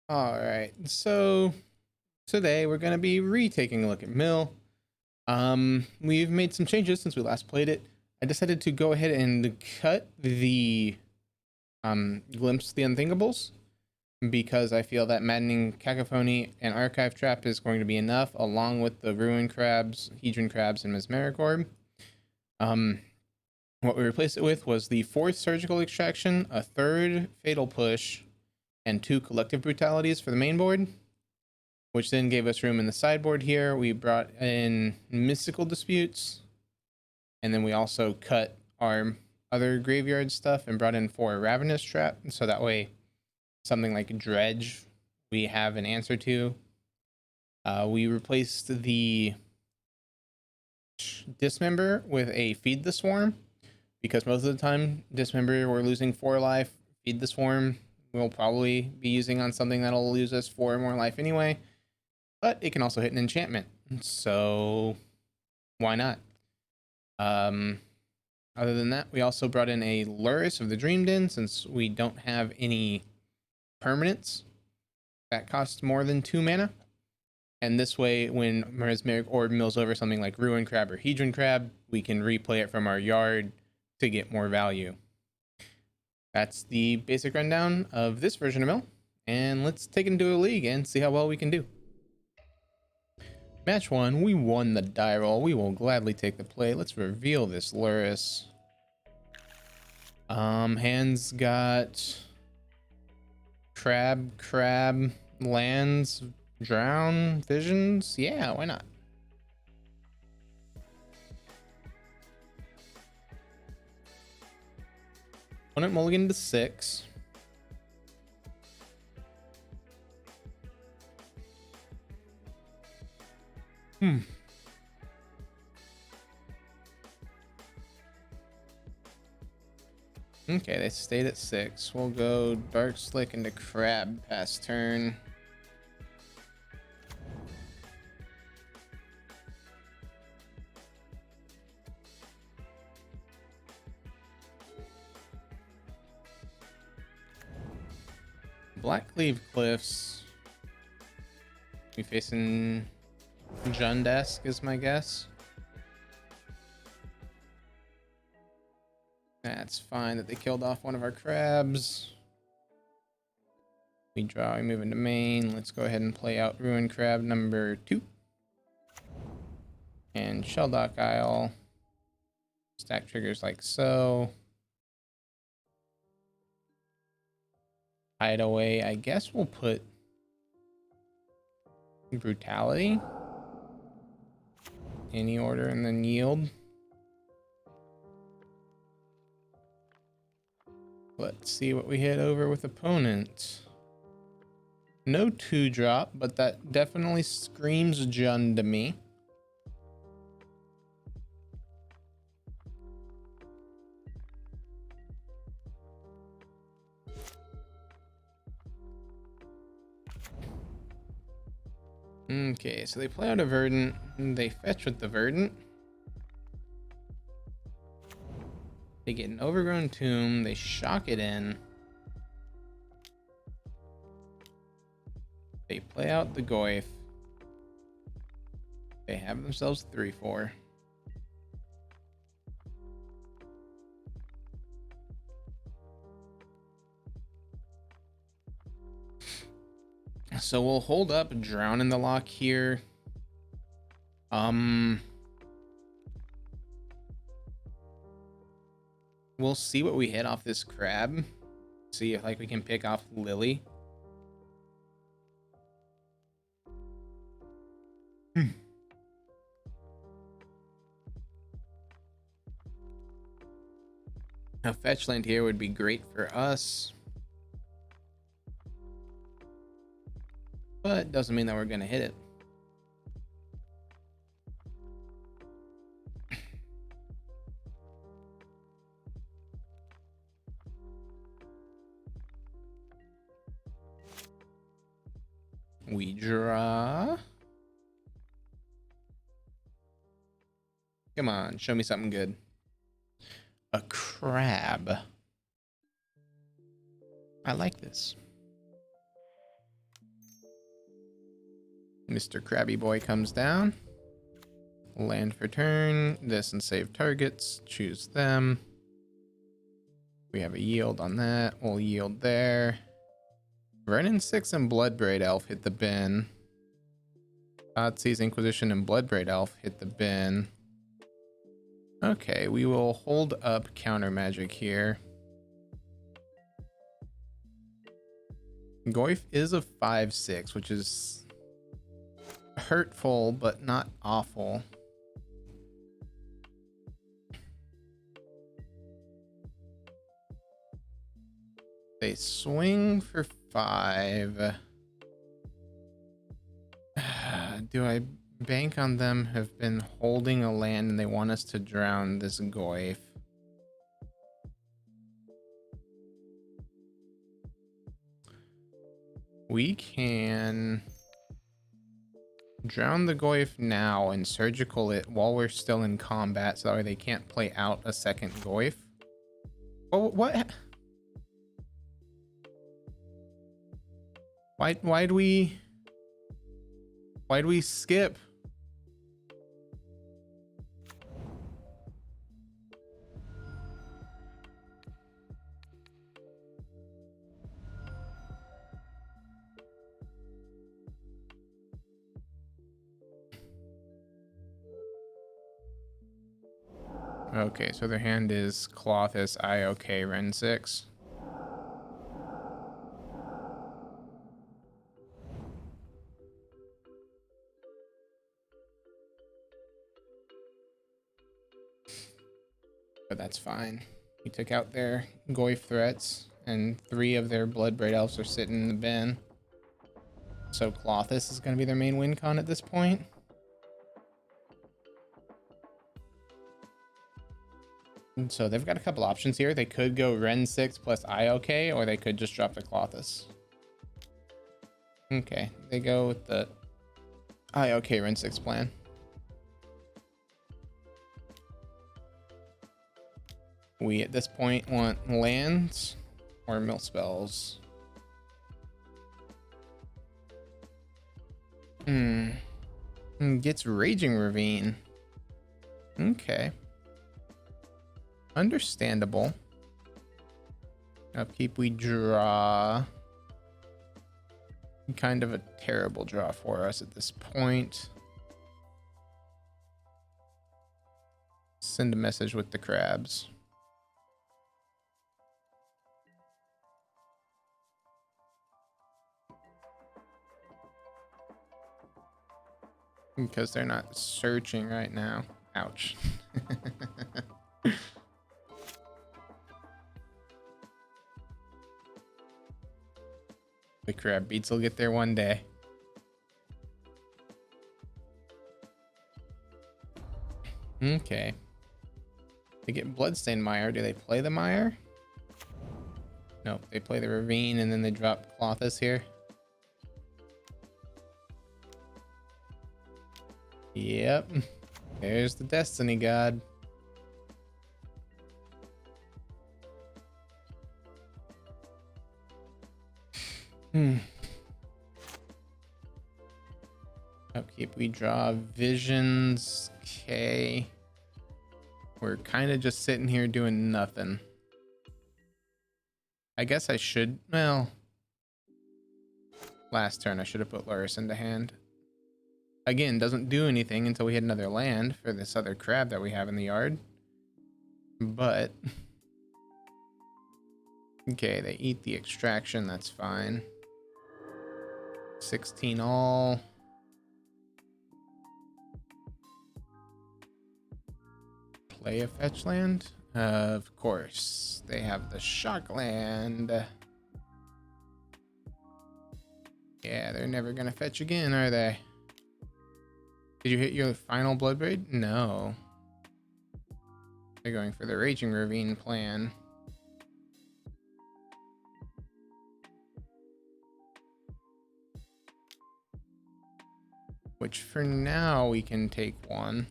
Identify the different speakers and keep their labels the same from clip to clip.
Speaker 1: All right, so today we're going to be retaking a look at Mill. We've made some changes since we last played it. I decided to go ahead and cut the Glimpse of the Unthinkables because I feel that Maddening Cacophony and Archive Trap is going to be enough, along with the Ruin Crabs, Hedron Crabs, and Mesmeric Orb. What we replaced it with was the 4th Surgical Extraction, a 3rd Fatal Push, and 2 Collective Brutalities for the main board, which then gave us room in the sideboard here. We brought in Mystical Disputes, and then we also cut our other graveyard stuff and brought in 4 Ravenous Trap, so that way something like Dredge we have an answer to. We replaced the Dismember with a Feed the Swarm, because most of the time Dismember we're losing 4 life. Feed the Swarm we'll probably be using on something that'll lose us 4 more life anyway, but it can also hit an enchantment, so why not? Other than that, we also brought in a Lurrus of the Dream Den, since we don't have any permanents that cost more than 2 mana. And this way, when Mesmeric Orb mills over something like Ruin Crab or Hedron Crab, we can replay it from our yard to get more value. That's the basic rundown of this version of Mill, and let's take it into a league and see how well we can do. Match 1, we won the die roll. We will gladly take the play. Let's reveal this Lurrus. Hands got crab, lands, drown, visions. Yeah, why not? Opponent mulligan to 6. Okay, they stayed at 6. We'll go Dark Slick into Crab past turn. Blackcleave Cliffs. We facing Jundesk is my guess. That's fine that they killed off one of our crabs. We draw, we move into main. Let's go ahead and play out Ruin Crab number 2. And Shelldock Isle. Stack triggers like so. Hideaway, I guess we'll put Brutality. Any order and then yield. Let's see what we hit over with opponent. No 2-drop, but that definitely screams Jund to me. Okay, so they play out a Verdant, and they fetch with the Verdant. They get an Overgrown Tomb, they shock it in. They play out the Goyf. They have themselves 3-4. So we'll hold up Drown in the Lock here. We'll see what we hit off this crab. See if like we can pick off Lily. A fetch land here would be great for us, but doesn't mean that we're gonna hit it. We draw. Come on, show me something good. A crab. I like this. Mr. Krabby Boy comes down. Land for turn. This and save targets. Choose them. We have a yield on that. We'll yield there. Renin 6 and Bloodbraid Elf hit the bin. Thoughtseize Inquisition and Bloodbraid Elf hit the bin. Okay, we will hold up counter magic here. Goyf is a 5/6, which is hurtful but not awful. They swing for 5. Do I bank on them? Have been holding a land and they want us to drown this Goyf. We can drown the Goyf now and surgical it while we're still in combat so that way they can't play out a second Goyf. Oh, what? Why'd we skip? Okay, so their hand is Clothis, IOK, Ren 6. But that's fine. We took out their Goyf threats, and 3 of their Bloodbraid Elves are sitting in the bin. So Clothis is going to be their main win con at this point. And so they've got a couple options here. They could go Ren 6 plus IOK, or they could just drop the Clothis. Okay, they go with the IOK Ren 6 plan. We at this point want lands or mill spells. Gets Raging Ravine. Okay. Understandable. Upkeep, we draw. Kind of a terrible draw for us at this point. Send a message with the crabs. Because they're not searching right now. Ouch. The crab beats will get there one day. Okay. They get Bloodstained Mire. Do they play the Mire? Nope. They play the Ravine and then they drop Clothis here. Yep. There's the Destiny God. Upkeep, we draw visions. Okay. We're kind of just sitting here doing nothing. I guess I should, well, last turn I should have put Lurrus into hand. Again, doesn't do anything until we hit another land for this other crab that we have in the yard. But okay, they eat the extraction, that's fine. 16 all. Play a fetch land? Of course. They have the shock land. Yeah, they're never gonna fetch again, are they? Did you hit your final Bloodbraid? No. They're going for the Raging Ravine plan. Which for now we can take one.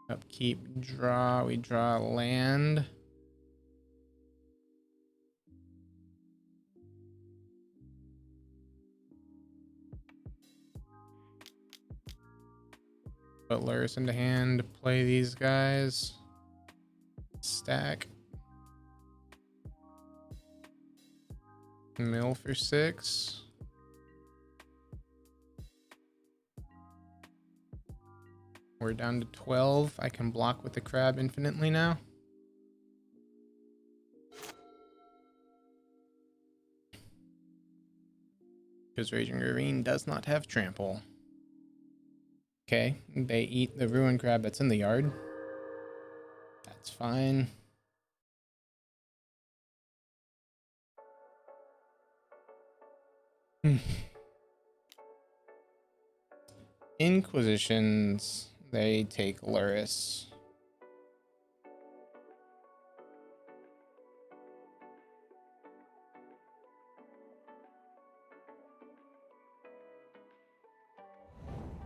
Speaker 1: Upkeep. keep draw. We draw land. Put Lurrus into hand, play these guys. Stack. Mill for 6. We're down to 12. I can block with the crab infinitely now. Because Raging Ravine does not have trample. Okay, they eat the ruin crab that's in the yard. That's fine. Inquisitions, they take Lurrus.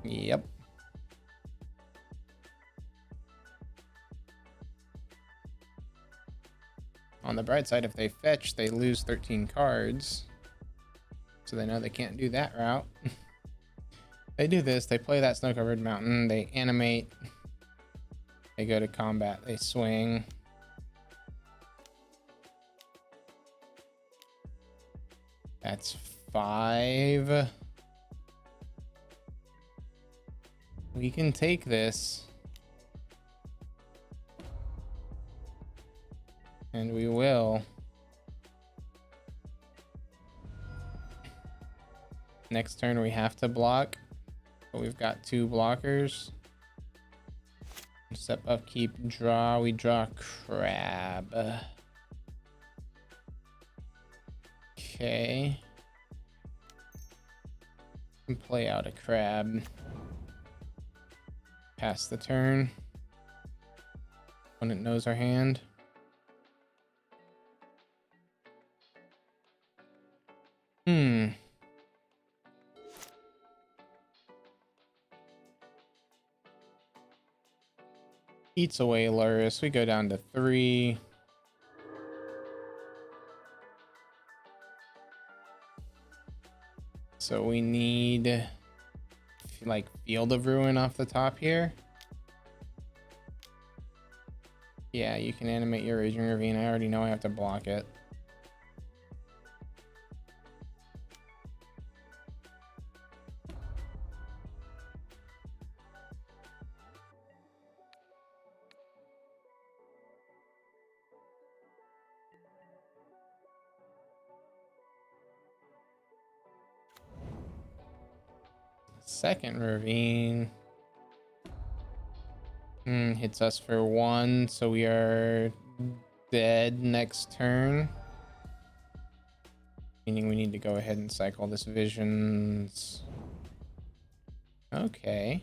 Speaker 1: Yep. On the bright side, if they fetch, they lose 13 cards. So they know they can't do that route. They do this, they play that snow-covered mountain, they animate, they go to combat, they swing. That's 5. We can take this. And we will. Next turn we have to block. But we've got 2 blockers. Step up, keep, draw. We draw crab. Okay. And play out a crab. Pass the turn. Opponent knows our hand. Eats away Lurrus. We go down to 3. So we need like Field of Ruin off the top here. Yeah, you can animate your Raging Ravine. I already know I have to block it. Second Ravine hits us for 1, so we are dead next turn. Meaning we need to go ahead and cycle this Visions. Okay.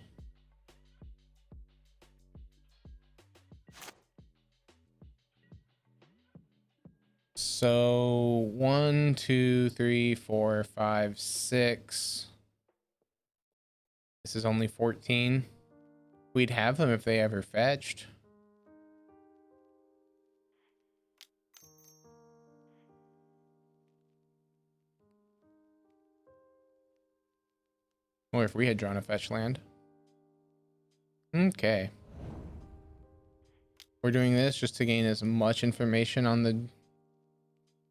Speaker 1: So 1, 2, 3, 4, 5, 6. This is only 14. We'd have them if they ever fetched. Or if we had drawn a fetch land. Okay. We're doing this just to gain as much information on the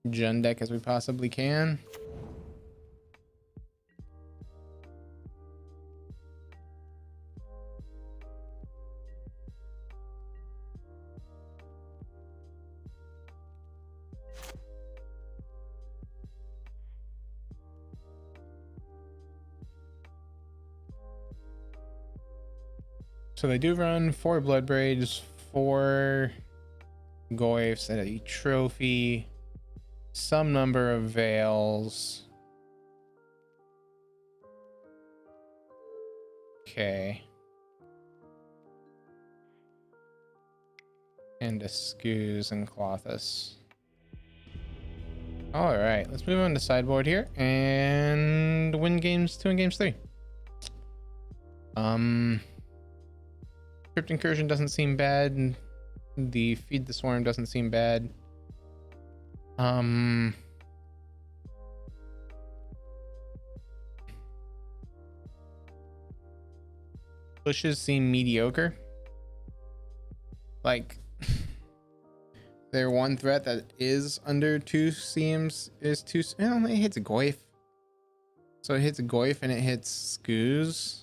Speaker 1: Jund deck as we possibly can. So they do run 4 Bloodbraids, 4 Goyfs, and a trophy, some number of Veils. Okay. And a Scoos and Clothus. Alright, let's move on to sideboard here and win games 2 and games 3. Crypt Incursion doesn't seem bad, and the Feed the Swarm doesn't seem bad. Pushes seem mediocre. Like, their one threat that is under 2 seems is 2. Well, it hits Goyf. So it hits Goyf and it hits Skoos.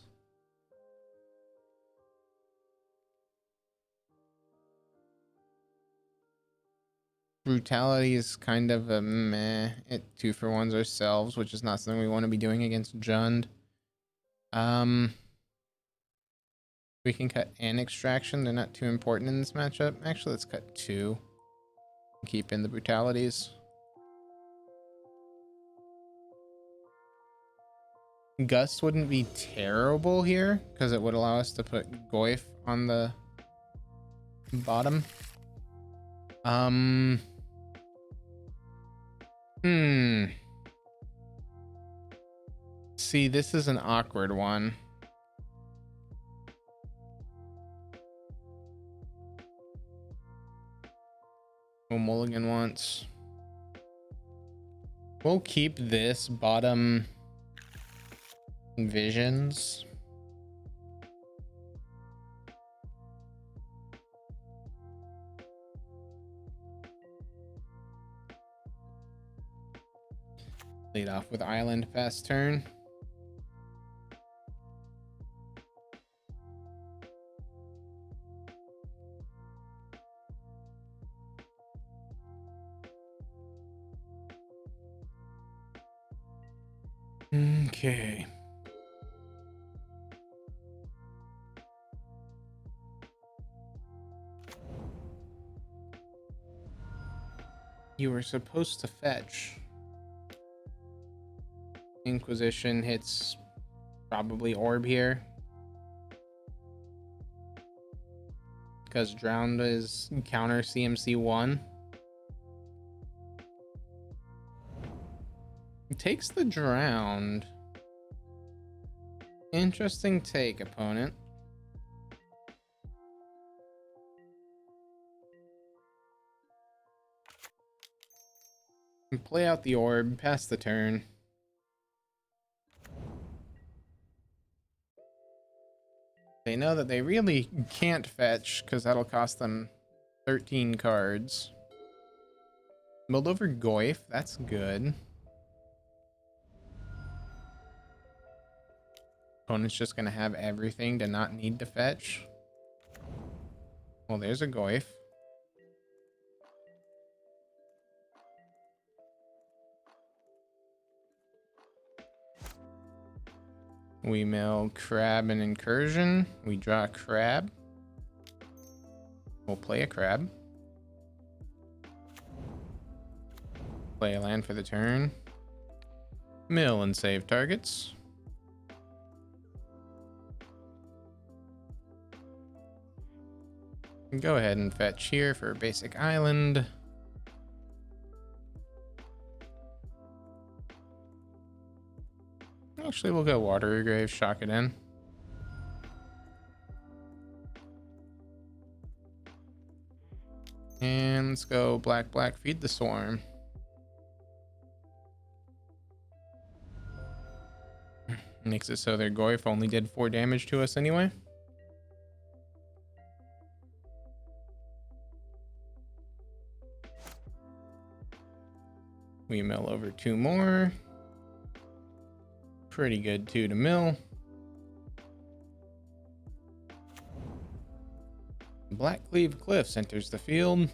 Speaker 1: Brutality is kind of a meh. It 2-for-1s ourselves, which is not something we want to be doing against Jund. We can cut an extraction. They're not too important in this matchup. Actually, let's cut 2. Keep in the brutalities. Gust wouldn't be terrible here because it would allow us to put Goyf on the bottom. See, this is an awkward one. We'll mulligan once. We'll keep this bottom visions. Lead off with Island fast turn. Okay. You were supposed to fetch. Inquisition hits probably Orb here. Because Drowned is counter CMC 1. It takes the Drowned. Interesting take, opponent. And play out the Orb, pass the turn. They know that they really can't fetch because that'll cost them 13 cards. Milled over Goyf, that's good. Opponent's just gonna have everything to not need to fetch. Well, there's a Goyf. We mill Crab and Incursion. We draw a Crab. We'll play a Crab. Play a land for the turn. Mill and save targets. Go ahead and fetch here for a basic island. Actually, we'll go Watery Grave, shock it in. And let's go black, feed the swarm. Makes it so their Goyf only did 4 damage to us anyway. We mill over 2 more. Pretty good 2 to mill. Blackcleave Cliffs enters the field.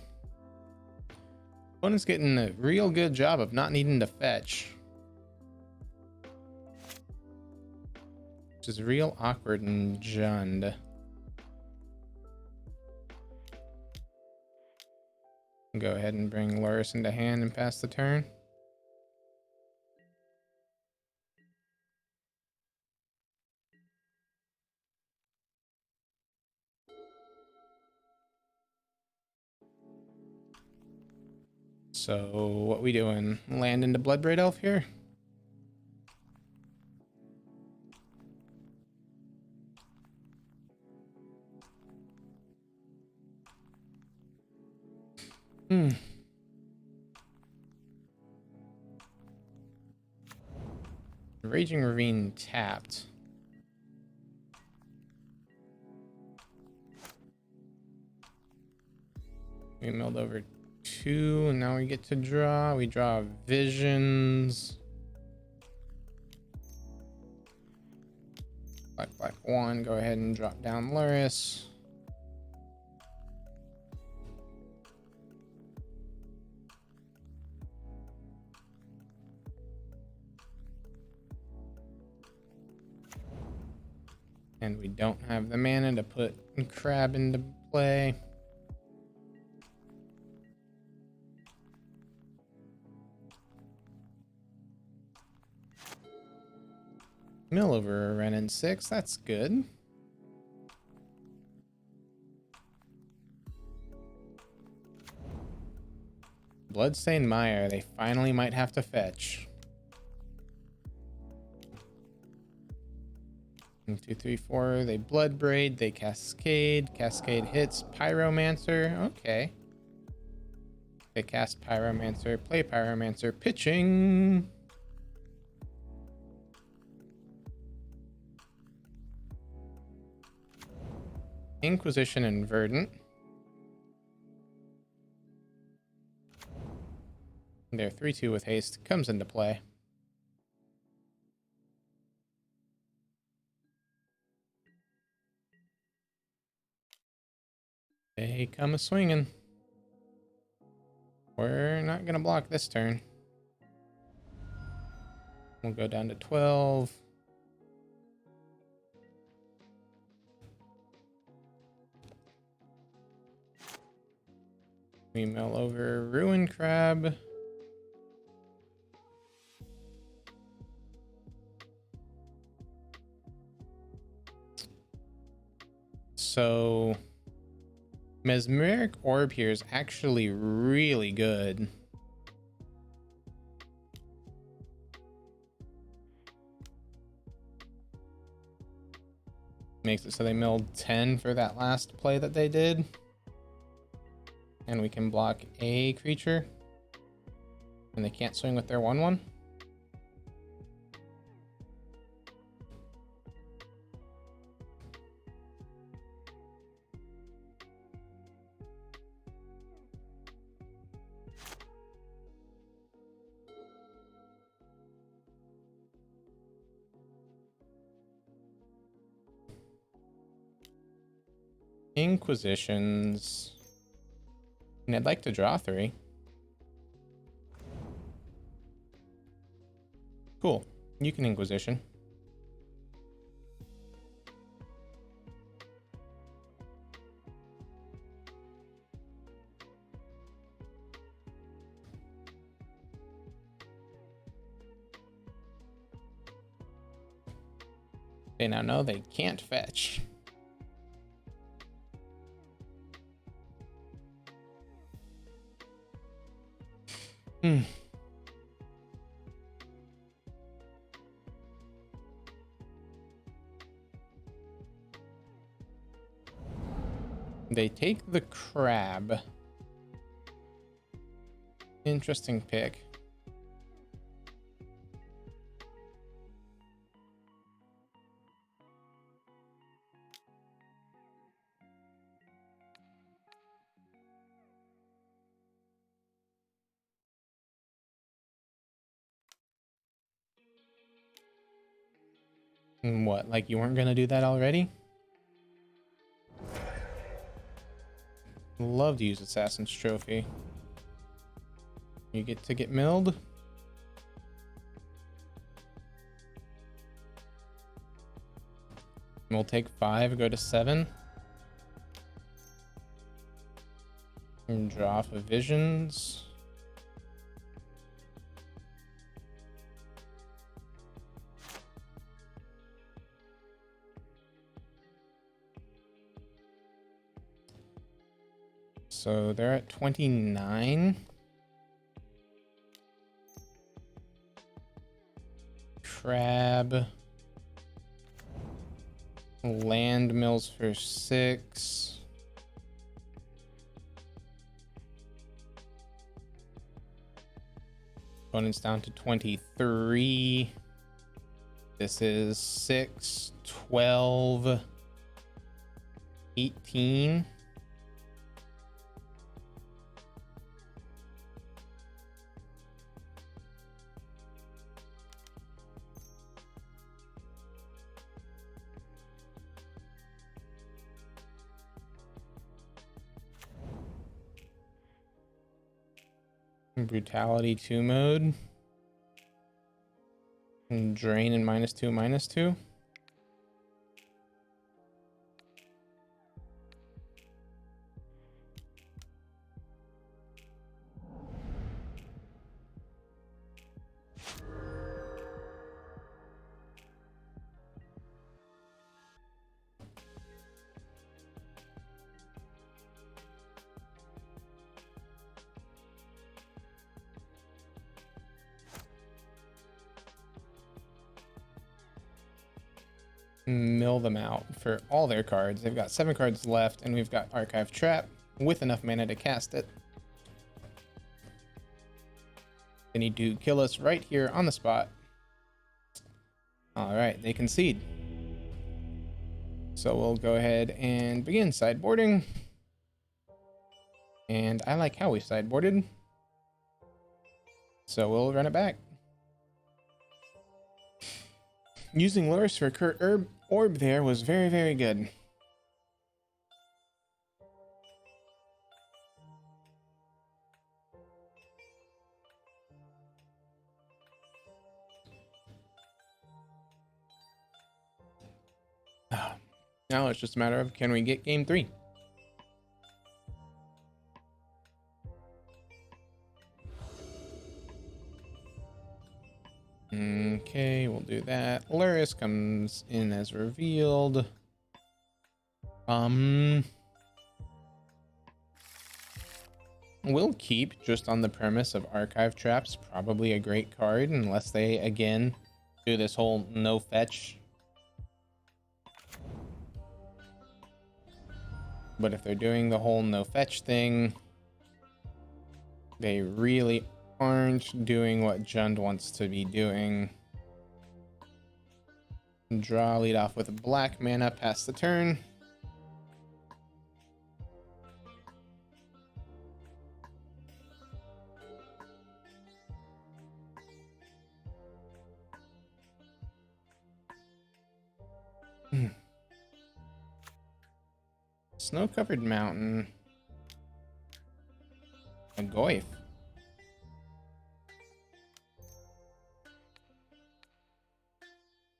Speaker 1: Opponent's getting a real good job of not needing to fetch, which is real awkward in Jund. Go ahead and bring Lurrus into hand and pass the turn. So what we doing? Land into Bloodbraid Elf here? Hmm. Raging Ravine tapped. We milled over 2, and now we get to draw. We draw Visions. Black 1. Go ahead and drop down Lurrus. And we don't have the mana to put Crab into play. Mill over a Renin 6, that's good. Bloodstained Mire, they finally might have to fetch. 1, 2, 3, 4, they Blood Braid, they Cascade. Cascade hits Pyromancer, okay. They cast Pyromancer, play Pyromancer, pitching. Inquisition and Verdant. Their 3/2 with haste comes into play. They come a swinging. We're not gonna block this turn. We'll go down to 12. We mill over Ruin Crab. So Mesmeric Orb here is actually really good. Makes it so they milled 10 for that last play that they did. And we can block a creature. And they can't swing with their 1/1. Inquisitions. And I'd like to draw 3. Cool. You can Inquisition. They now know they can't fetch. They take the crab. Interesting pick. And what, like you weren't gonna do that already? Love to use Assassin's Trophy. You get to get milled. We'll take 5, go to 7. And draw for Visions. So they're at 29. Crab. Land mills for 6. Opponent's down to 23. This is 6, 12, 18. Brutality 2 mode. And drain and -2, -2. Mill them out for all their cards. They've got 7 cards left, and we've got Archive Trap with enough mana to cast it. They need to kill us right here on the spot. All right, they concede. So we'll go ahead and begin sideboarding. And I like how we sideboarded. So we'll run it back. Using Lurrus for Kurt Orb there was very, very good. Now it's just a matter of, can we get game 3? Okay, we'll do that. Lurrus comes in as revealed. We'll keep just on the premise of Archive Trap's probably a great card, unless they again do this whole no fetch. But if they're doing the whole no fetch thing, they really aren't doing what Jund wants to be doing. Draw, lead off with black mana, pass the turn. Snow-covered mountain. A Goyf.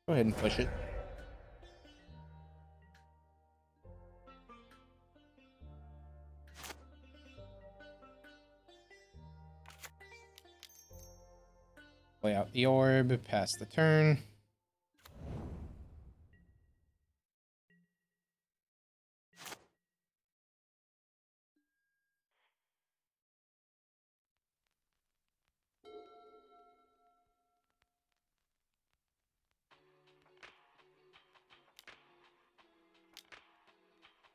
Speaker 1: Go ahead and push it. Play out the orb, pass the turn.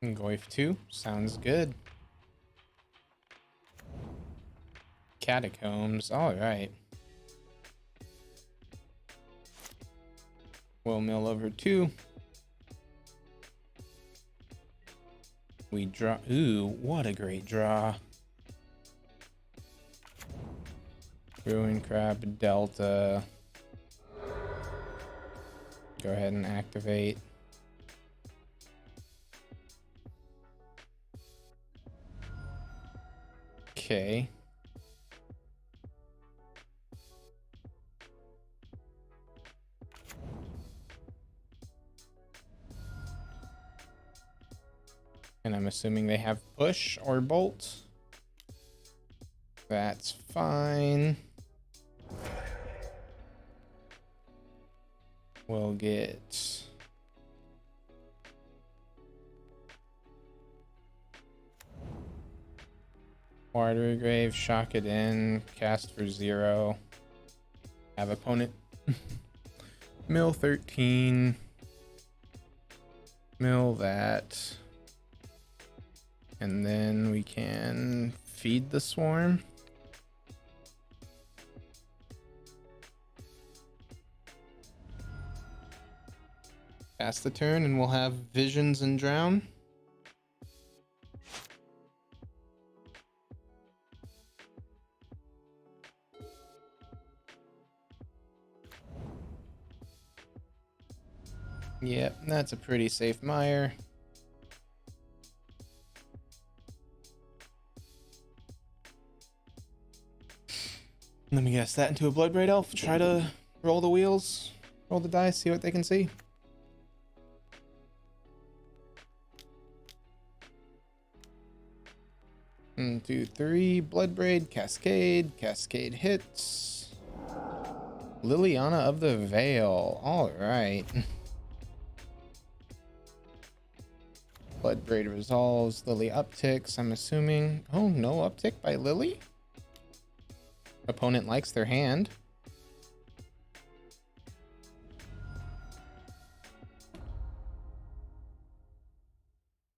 Speaker 1: Goyf 2, sounds good. Catacombs, alright. We'll mill over 2. We draw. Ooh, what a great draw. Ruin Crab Delta. Go ahead and activate. Okay. And I'm assuming they have push or bolt. That's fine. We'll get Watery Grave, shock it in, cast for 0. Have opponent mill 13. Mill that. And then we can feed the swarm. Pass the turn and we'll have visions and drown. Yep, that's a pretty safe mire. Let me guess that into a Bloodbraid Elf. Try to roll the wheels, roll the dice, see what they can see. One, two, three. Bloodbraid, Cascade. Cascade hits. Liliana of the Veil. All right. Bloodbraid resolves. Lily upticks, I'm assuming. Oh, no uptick by Lily? Opponent likes their hand.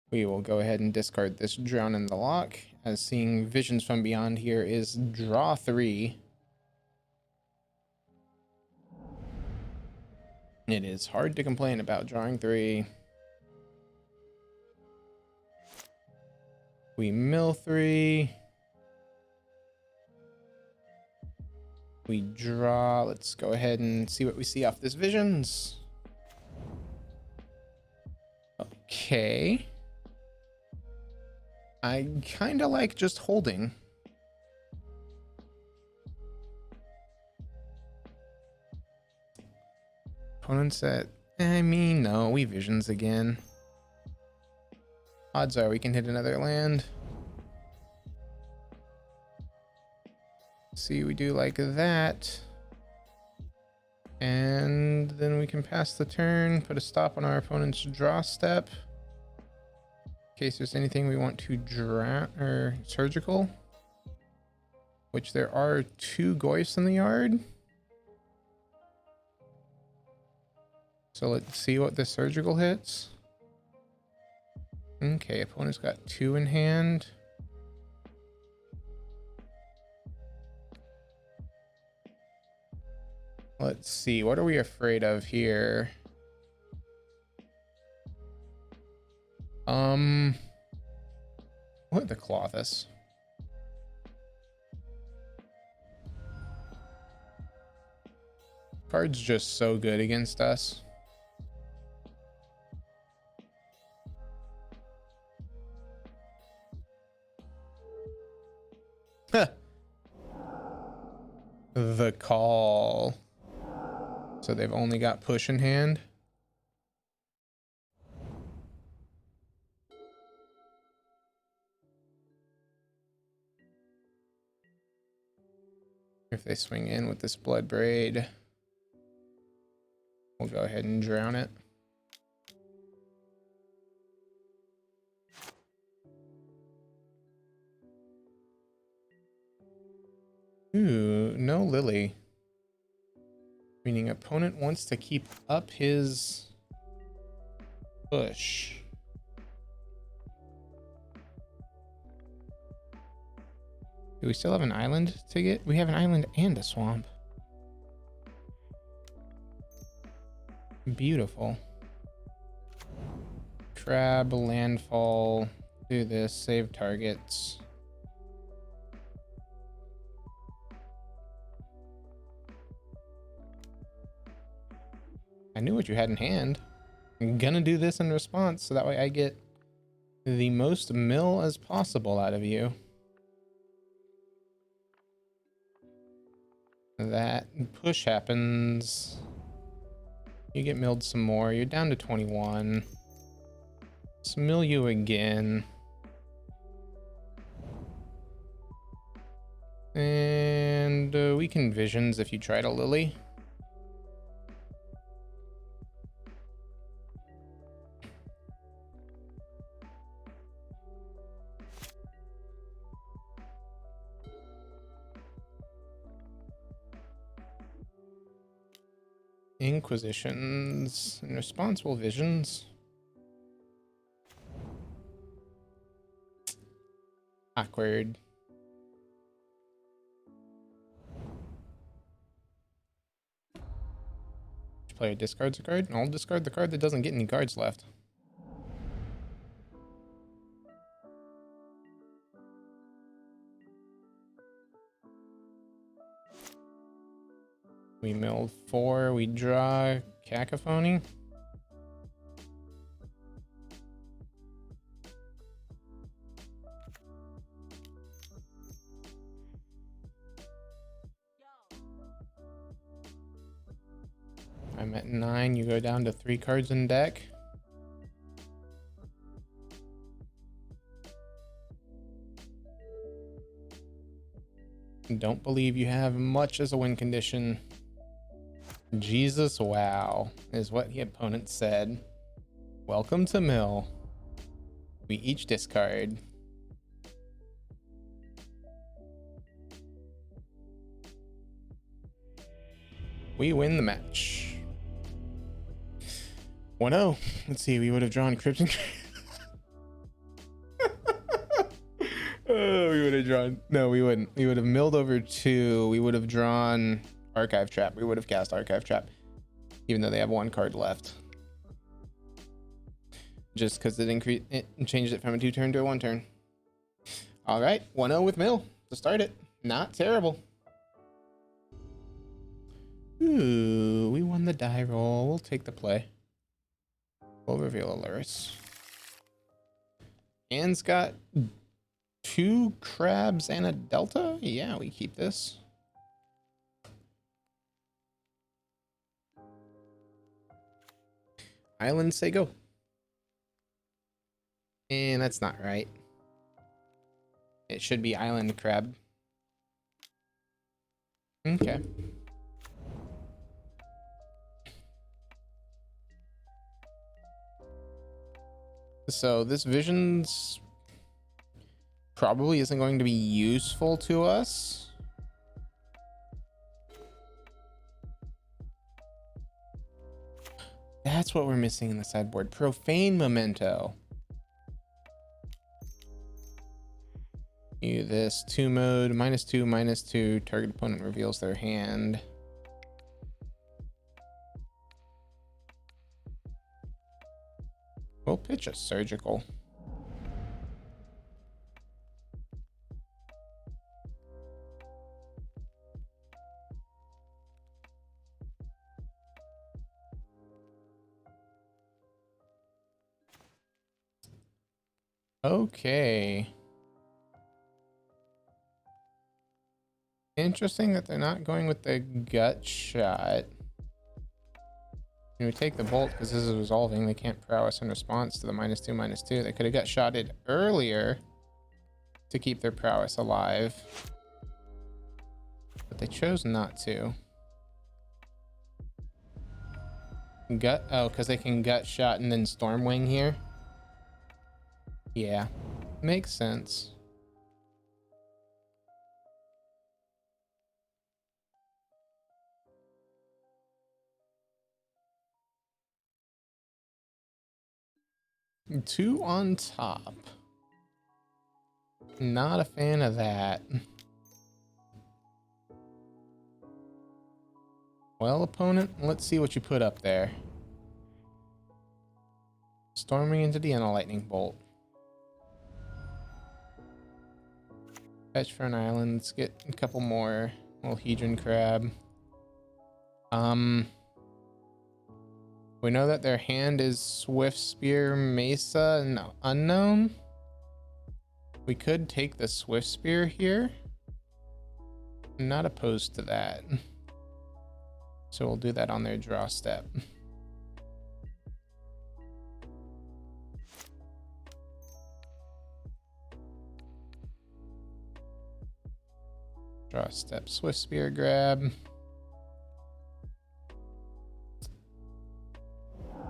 Speaker 1: We will go ahead and discard this Drown in the Lock, as seeing Visions from Beyond here is draw 3. It is hard to complain about drawing 3. We mill 3. We draw. Let's go ahead and see what we see off this Visions. Okay. I kind of like just holding. Opponent set. I mean, no, we Visions again. Odds are we can hit another land. See, we do like that. And then we can pass the turn, put a stop on our opponent's draw step. In case there's anything we want to draw or surgical. Which there are 2 Goyfs in the yard. So let's see what the surgical hits. Okay, opponent's got 2 in hand. Let's see, what are we afraid of here? What the Clothis? Card's just so good against us. The call. So they've only got push in hand. If they swing in with this Bloodbraid, we'll go ahead and drown it. Ooh, no Lily. Meaning opponent wants to keep up his push. Do we still have an island to get? We have an island and a swamp. Beautiful. Crab, landfall, do this, save targets. I knew what you had in hand. I'm gonna do this in response so that way I get the most mill as possible out of you. That push happens. You get milled some more. You're down to 21. Let's mill you again. And we can Visions if you try to Lily. Inquisitions and responsible Visions. Awkward. Player discards a card, and I'll discard the card that doesn't get any cards left. We milled 4, we draw Cacophony. I'm at 9, you go down to 3 cards in deck. Don't believe you have much as a win condition. Jesus, wow, is what the opponent said. Welcome to mill. We each discard. We win the match. 1-0. Let's see, we would have drawn Crimson. Oh, we would have drawn. No, we wouldn't. We would have milled over 2. We would have drawn Archive Trap. We would have cast Archive Trap, even though they have 1 card left. Just because it changed it from a 2-turn to a 1-turn. All right, 1-0 with mill to start it. Not terrible. Ooh, we won the die roll. We'll take the play. We'll reveal a Lurrus. Anne's got 2 crabs and a delta. Yeah, we keep this. Island, say go. And that's not right. It should be island crab. Okay. So this vision's probably isn't going to be useful to us. That's what we're missing in the sideboard. Profane Memento. Do this 2 mode, -2/-2. Target opponent reveals their hand. We'll pitch a surgical. Okay. Interesting that they're not going with the gut shot. And we take the bolt because this is resolving. They can't prowess in response to the -2/-2. They could have got shotted earlier to keep their prowess alive, but they chose not to. Gut, oh, because they can gut shot and then Stormwing here. Yeah, makes sense. Two on top. Not a fan of that. Well, opponent, let's see what you put up there. Storming into the end, a lightning bolt. Fetch for an island. Let's get a couple more. Little Hedron crab. We know that their hand is Swift Spear, Mesa, and Unknown. We could take the Swift Spear here. I'm not opposed to that. So we'll do that on their draw step. Draw step, Swift Spear grab.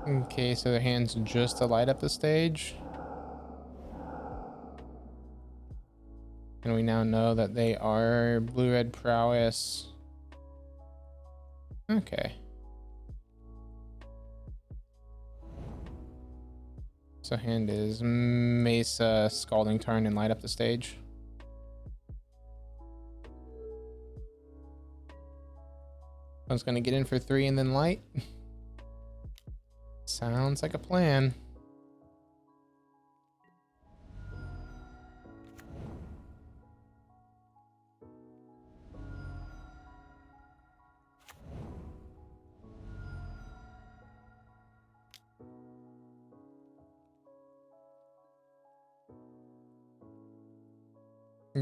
Speaker 1: Okay, so their hand's just to light up the stage. And we now know that they are blue-red prowess. Okay. So hand is Mesa, Scalding Tarn, and light up the stage. One's gonna get in for 3 and then light. Sounds like a plan.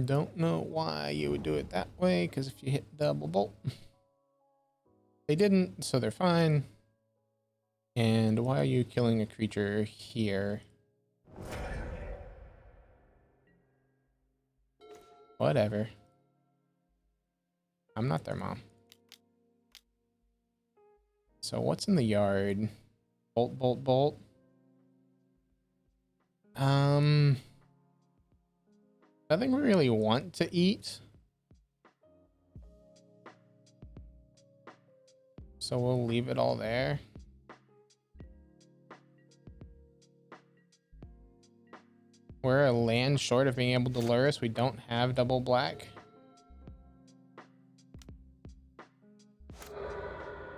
Speaker 1: Don't know why you would do it that way, because if you hit double bolt, they didn't, so they're fine. And why are you killing a creature here? Whatever. I'm not their mom. So what's in the yard? Bolt, bolt, bolt. Nothing we really want to eat. So we'll leave it all there. We're a land short of being able to Lurrus. We don't have double black.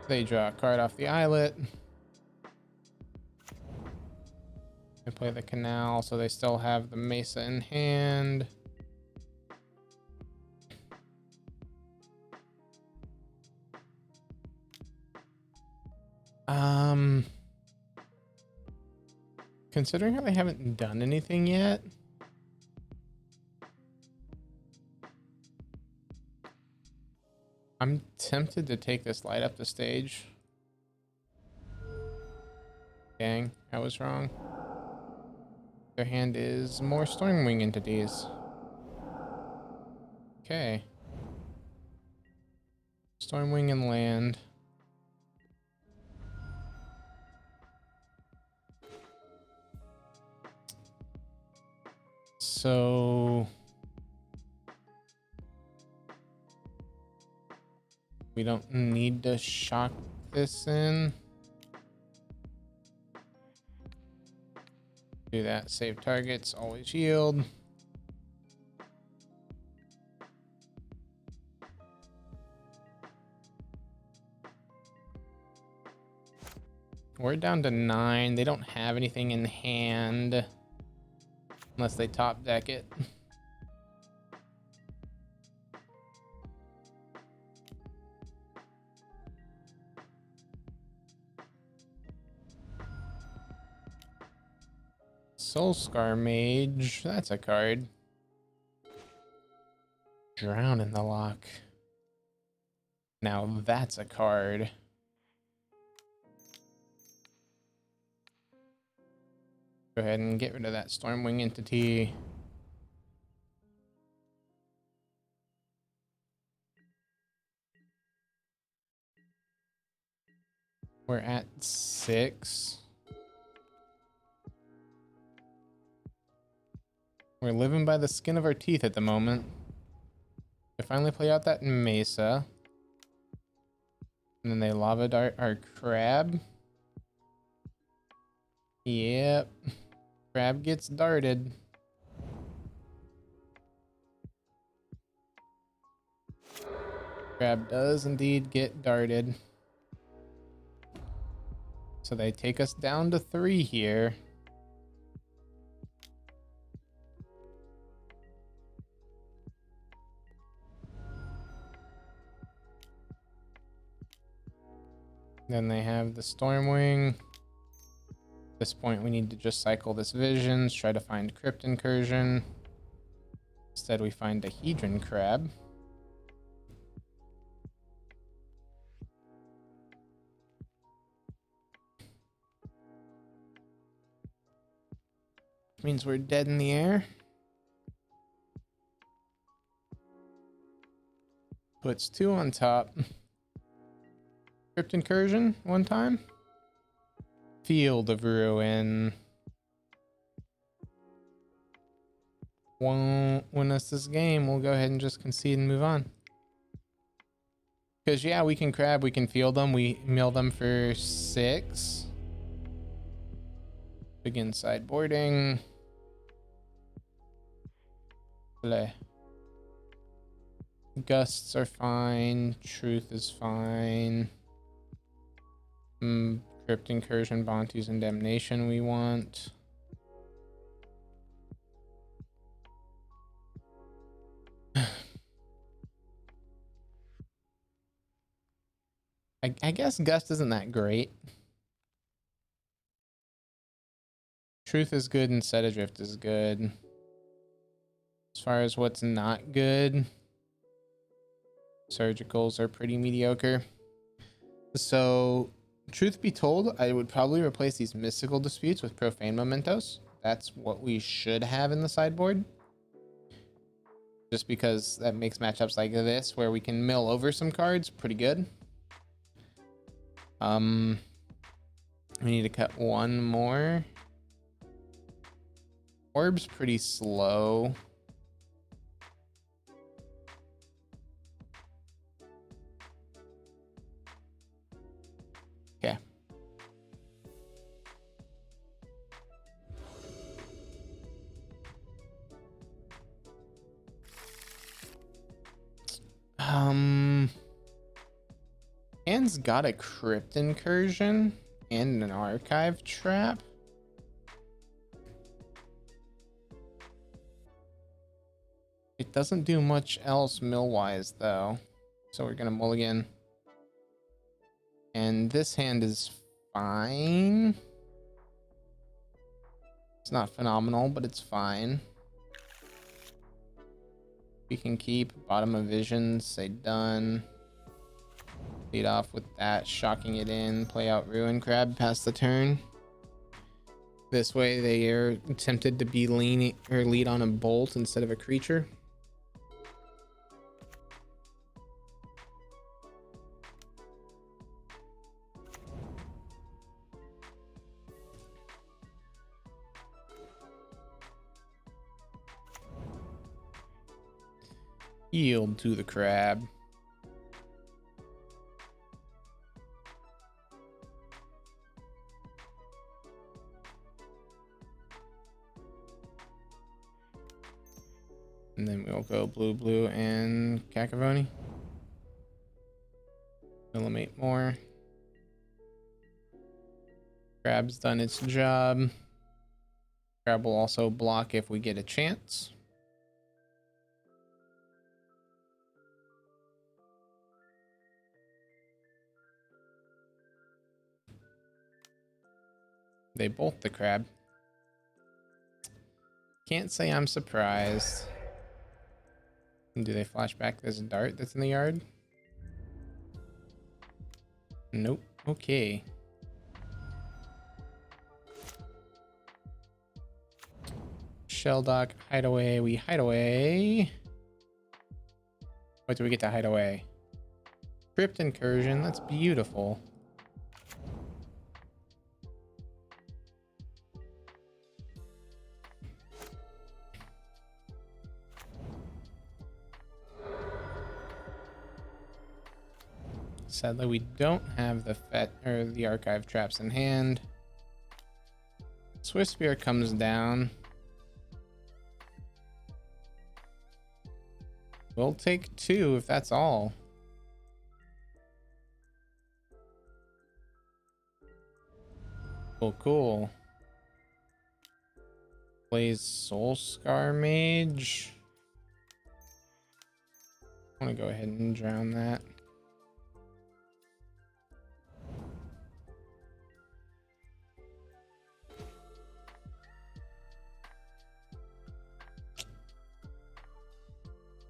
Speaker 1: They draw a card off the islet. They play the canal, so they still have the Mesa in hand. Considering how they haven't done anything yet, I'm tempted to take this light up the stage. Dang, I was wrong. Their hand is more Stormwing entities. Okay. Stormwing and land. So we don't need to shock this in. Do that. Save targets. Always yield. We're down to 9. They don't have anything in hand. Unless they top deck it. Soulscar Mage. That's a card. Drown in the Lock. Now that's a card. Go ahead and get rid of that Stormwing entity. We're at 6. We're living by the skin of our teeth at the moment. They finally play out that Mesa. And then they lava dart our crab. Yep. Crab gets darted. Crab does indeed get darted. So they take us down to 3 here. Then they have the Stormwing. At this point, we need to just cycle this Visions, try to find Crypt Incursion. Instead, we find a Hedron Crab. Means we're dead in the air. Puts 2 on top. Crypt Incursion, 1 time. Field of Ruin. Won't win us this game. We'll go ahead and just concede and move on. Because, yeah, we can crab, we can field them. We mill them for 6. Begin sideboarding. Play. Gusts are fine. Truth is fine. Crypt Incursion, Bounty's Indemnation we want. I guess Gust isn't that great. Truth is good and Set Adrift is good. As far as what's not good, Surgicals are pretty mediocre. So, truth be told, I would probably replace these Mystical Disputes with Profane Mementos. That's what we should have in the sideboard. Just because that makes matchups like this, where we can mill over some cards, pretty good. We need to cut one more. Orb's pretty slow. Okay. Anne's got a Crypt Incursion and an Archive Trap. It doesn't do much else mill-wise, though. So we're gonna mulligan. And this hand is fine. It's not phenomenal, but it's fine. We can keep Bottom of Vision, say done. Lead off with that, shocking it in, play out Ruin Crab past the turn. This way they are tempted to be leaning or lead on a bolt instead of a creature. Yield to the crab. And then we'll go blue, blue, and Cacavoni. Eliminate more. Crab's done its job. Crab will also block if we get a chance. They bolt the crab. Can't say I'm surprised. Do they flash back this dart that's in the yard? Nope. Okay. Shelldock, Hideaway. We hide away. What do we get to hide away? Crypt Incursion. That's beautiful. Sadly, we don't have the the archive traps in hand. Swift Spear comes down. We'll take two if that's all. Cool. Plays Soul Scar Mage. I want to go ahead and drown that.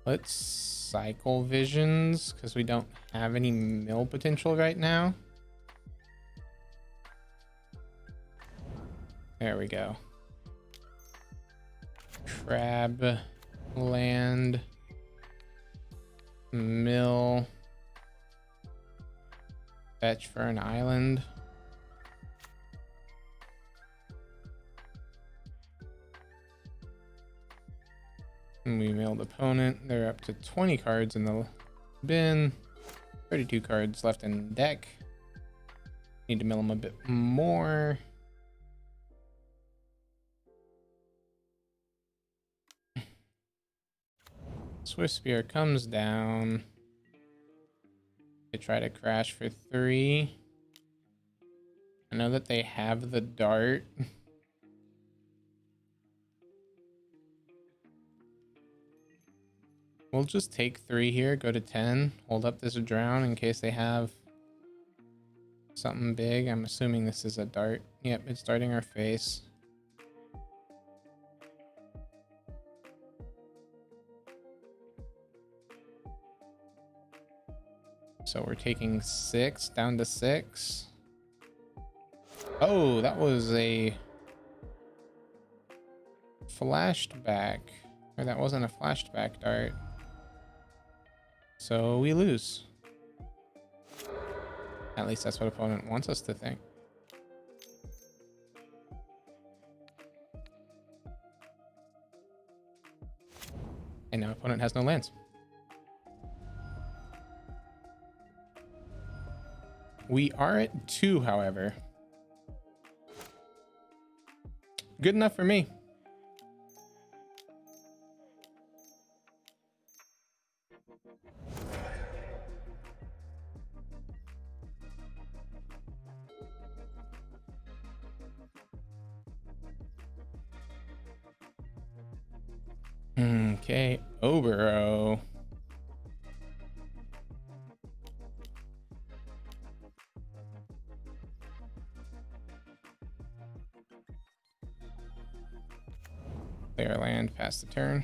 Speaker 1: Let's cycle Visions because we don't have any mill potential right now. There we go. Crab, land, mill, fetch for an island. And we milled opponent. They're up to 20 cards in the bin. 32 cards left in deck. Need to mill them a bit more. Swift Spear comes down. They try to crash for 3. I know that they have the dart. We'll just take 3 here, go to 10, hold up this drown in case they have something big. I'm assuming this is a dart. Yep, it's darting our face. So we're taking 6 down to 6. Oh, that was a flashed back. Or that wasn't a flashed back dart. So we lose. At least that's what opponent wants us to think. And now opponent has no lands. We are at 2, however. Good enough for me. Okay, Obero. Play our land, pass the turn.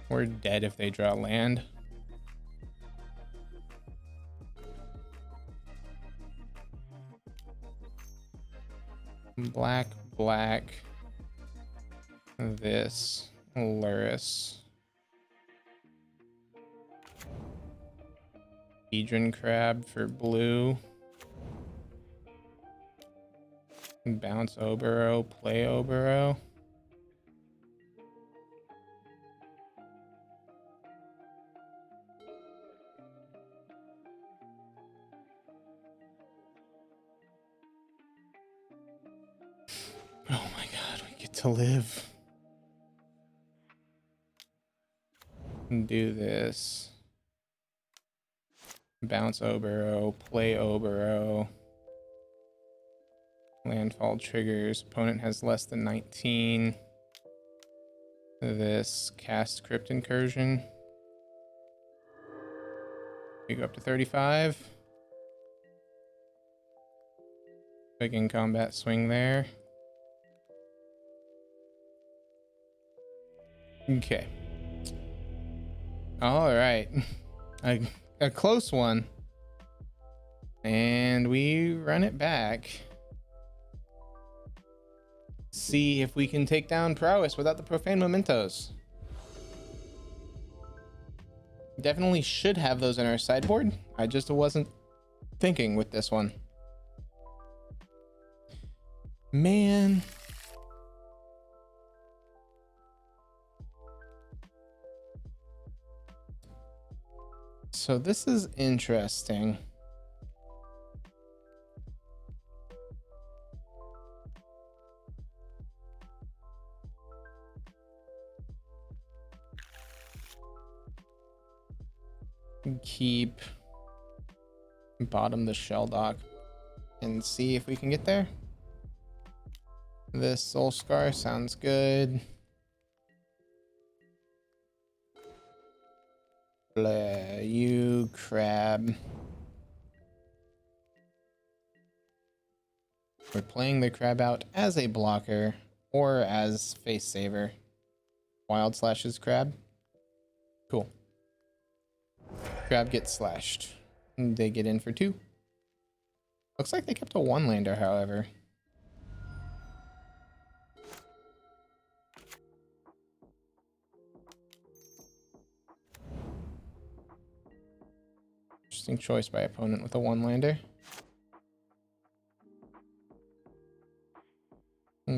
Speaker 1: We're dead if they draw land. Black, black. This Lurrus. Hedron crab for blue. Bounce Obero, play Obero. Oh my god, we get to live. Do this. Bounce Obero, play Obero. Landfall triggers. Opponent has less than 19. This cast Crypt Incursion. We go up to 35. Big in combat swing there. Okay. All right. A close one. And we run it back. See if we can take down Prowess without the profane mementos. Definitely should have those in our sideboard. I just wasn't thinking with this one. Man. So this is interesting. Keep bottom the shell dock and see if we can get there. This Soul Scar sounds good. Blah, you crab. We're playing the crab out as a blocker or as face saver. Wild slashes crab. Cool. Crab gets slashed. They get in for 2. Looks like they kept a 1-lander, however. Interesting choice by opponent with a 1-lander.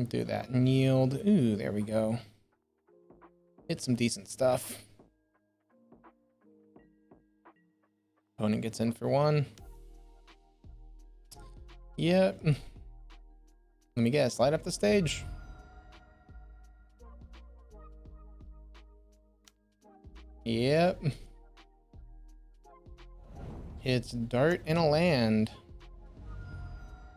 Speaker 1: Do that and yield. Ooh, there we go. Hit some decent stuff. Opponent gets in for 1. Yep. Let me guess, light up the stage. Yep. It's Dart and a land.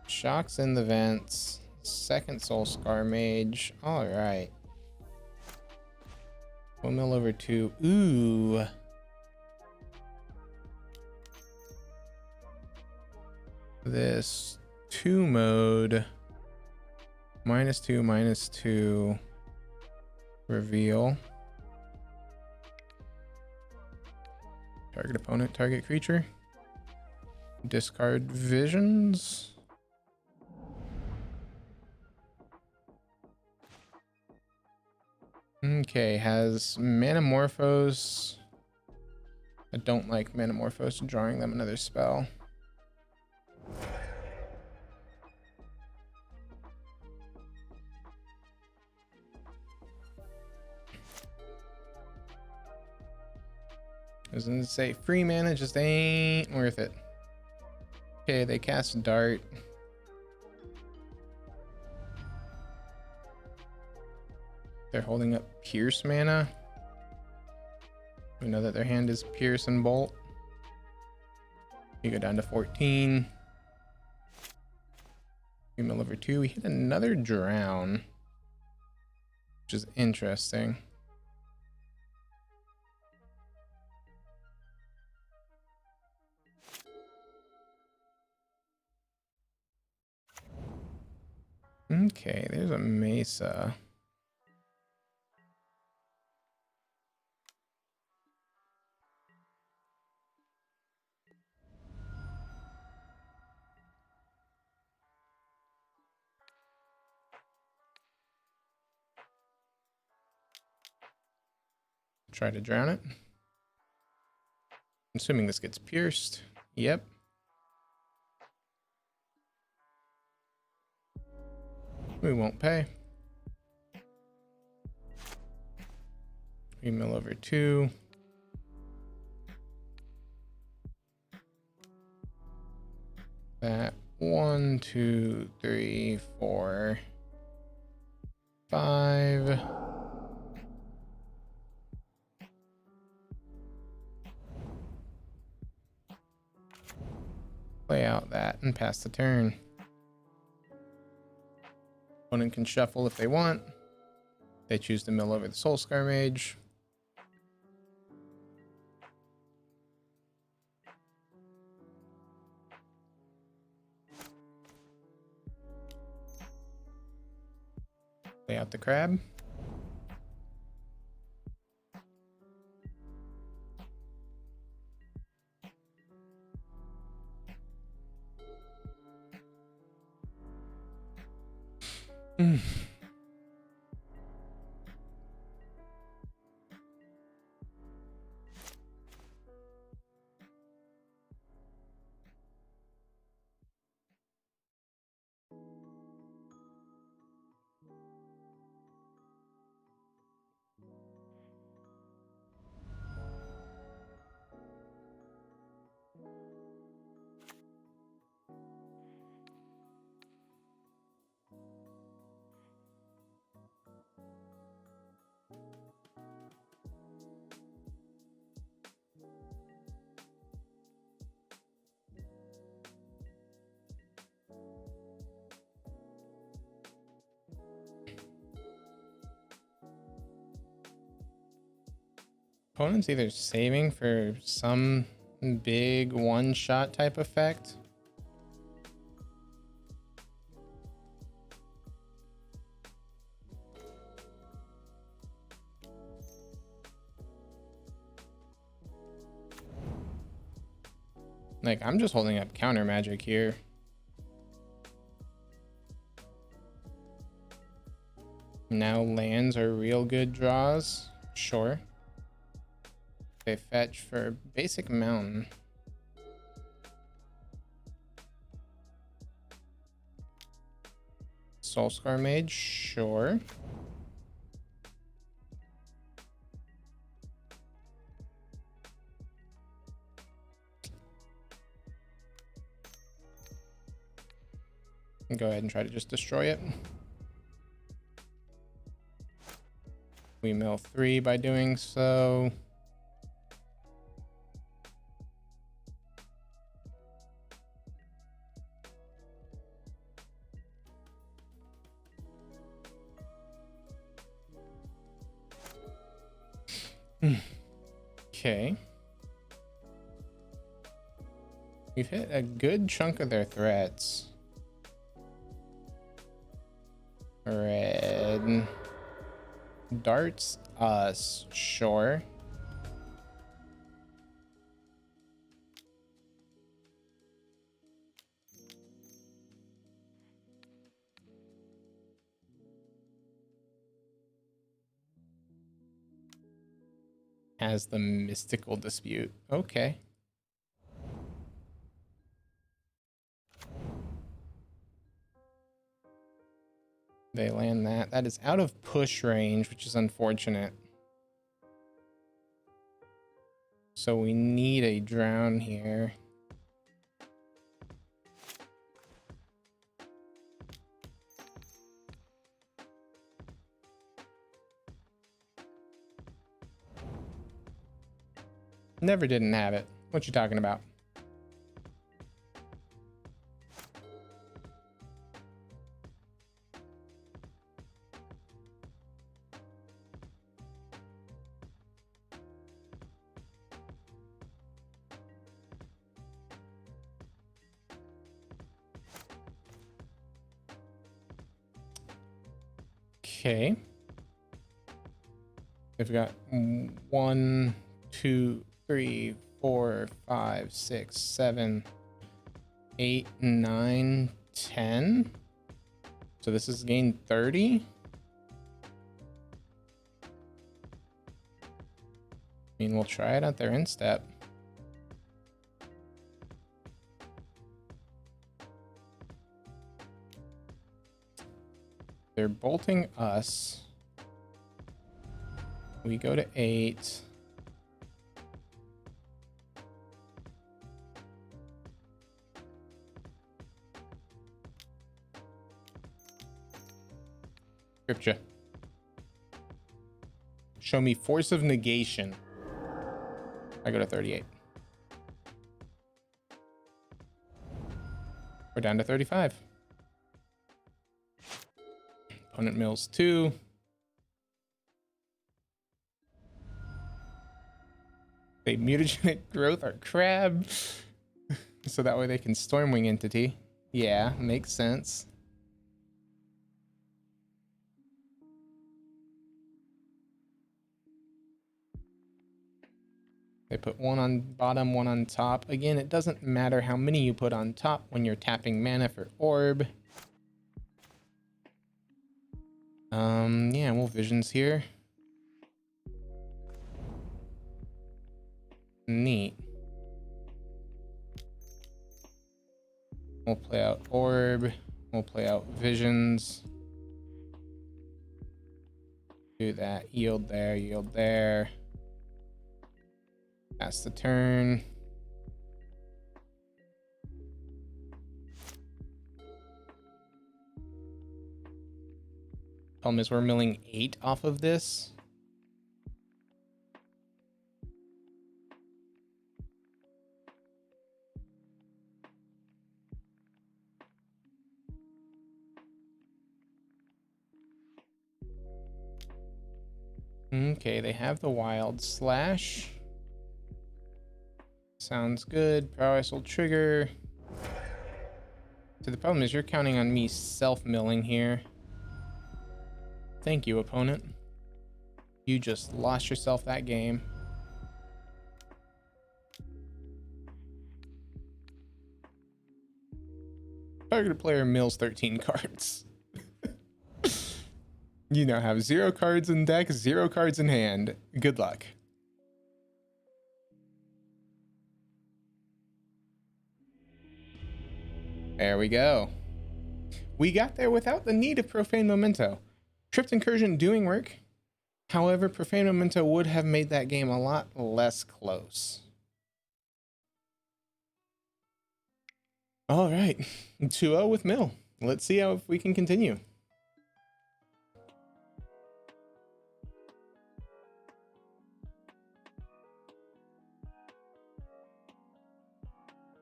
Speaker 1: Shocks in the vents. Second Soul Scar Mage. Alright. We'll mill over 2. Ooh. This 2 mode. -2/-2. Reveal. Target opponent, target creature. Discard visions. Okay, has Manamorphose. I don't like Manamorphose, drawing them another spell. I was gonna say free mana just ain't worth it. Okay, they cast Dart. They're holding up Pierce mana. We know that their hand is Pierce and Bolt. You go down to 14. We mill over 2. We hit another Drown, which is interesting. Okay, there's a Mesa. Try to drown it. I'm assuming this gets pierced. Yep. We won't pay. We mill over 2. That 1, 2, 3, 4, 5. Play out that and pass the turn. Opponent can shuffle if they want. They choose to mill over the Soulscar Mage. Play out the crab. Opponent's either saving for some big one-shot type effect. Like, I'm just holding up counter magic here. Now lands are real good draws. Sure. They fetch for basic mountain. Soulscar Mage, sure. Go ahead and try to just destroy it. We mill 3 by doing so. Okay. We've hit a good chunk of their threats. Red. Darts us, sure. Has the mystical dispute. Okay. They land that. That is out of push range, which is unfortunate. So we need a drown here. Never didn't have it. What you talking about? Okay. They've got 1, 2, 3, 4, 5, 6, 7, 8, 9, 10. So this is gain 30. I mean, we'll try it out their instep. They're bolting us. We go to 8. Scripture. Show me force of negation. I go to 38. We're down to 35. Opponent mills 2. They mutagenic growth our crab. So that way they can Stormwing entity. Yeah, makes sense. They put one on bottom, one on top. Again, it doesn't matter how many you put on top when you're tapping mana for orb. Yeah, we'll visions here. Neat. We'll play out orb. We'll play out visions. Do that. Yield there, yield there. Pass the turn. Problem is we're milling 8 off of this. Okay, they have the wild slash. Sounds good. Prowess will trigger. So the problem is you're counting on me self-milling here. Thank you, opponent. You just lost yourself that game. Targeted player mills 13 cards. You now have 0 cards in deck, 0 cards in hand. Good luck. There we go. We got there without the need of Profane Memento. Crypt Incursion doing work. However, Profane Memento would have made that game a lot less close. All right, 2-0 with Mill. Let's see how if we can continue.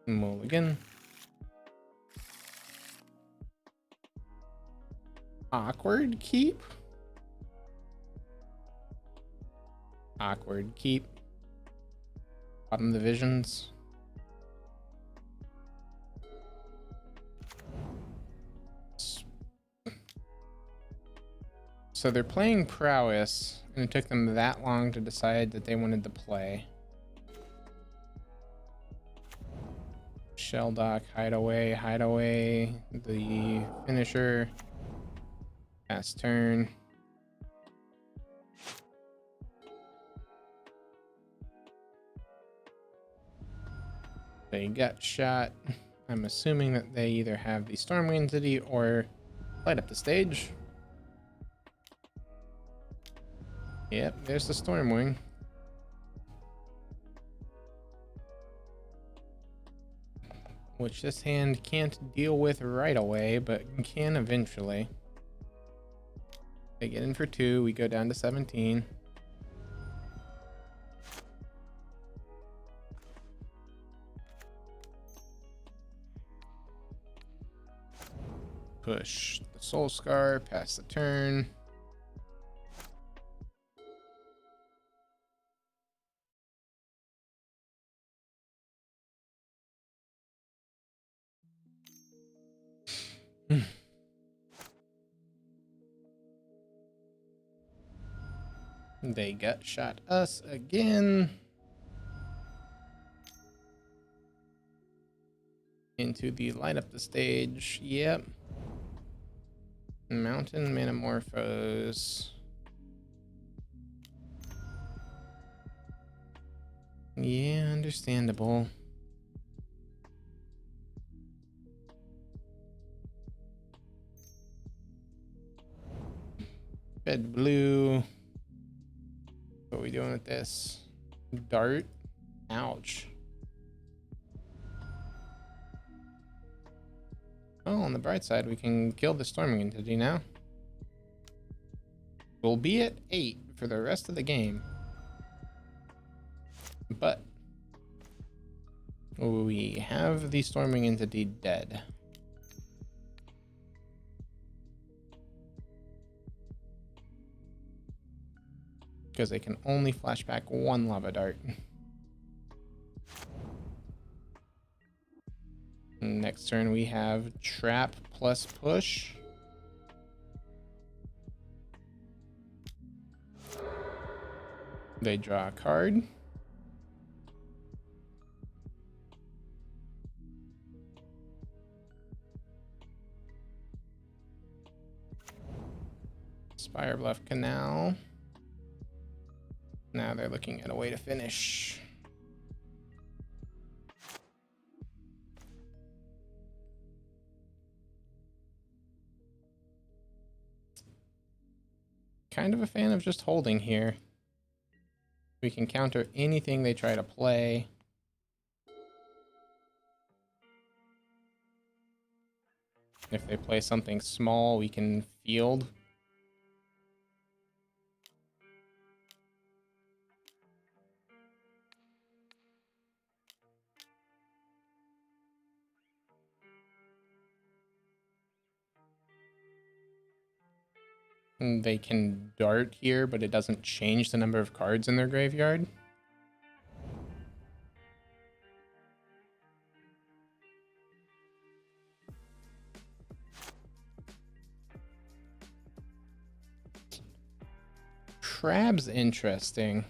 Speaker 1: Mulligan. Awkward keep. Awkward. Keep. Bottom divisions. So they're playing prowess, and it took them that long to decide that they wanted to play. Shell dock, hideaway, the finisher, pass turn. They got shot. I'm assuming that they either have the Stormwing Entity or light up the stage. Yep, there's the Stormwing. Which this hand can't deal with right away, but can eventually. They get in for 2, we go down to 17. Push the Soul Scar, pass the turn. They gut shot us again. Into the light up the stage. Yep. Mountain Metamorphose. Yeah, understandable. Red blue. What are we doing with this? Dart. Ouch. Oh, on the bright side, we can kill the Storming Entity now. We'll be at 8 for the rest of the game. But we have the Storming Entity dead. Because they can only flash back 1 lava dart. Next turn we have trap plus push. They draw a card. Spire Bluff Canal. Now they're looking at a way to finish. Kind of a fan of just holding here. We can counter anything they try to play. If they play something small, we can field. They can dart here, but it doesn't change the number of cards in their graveyard. Crab's interesting.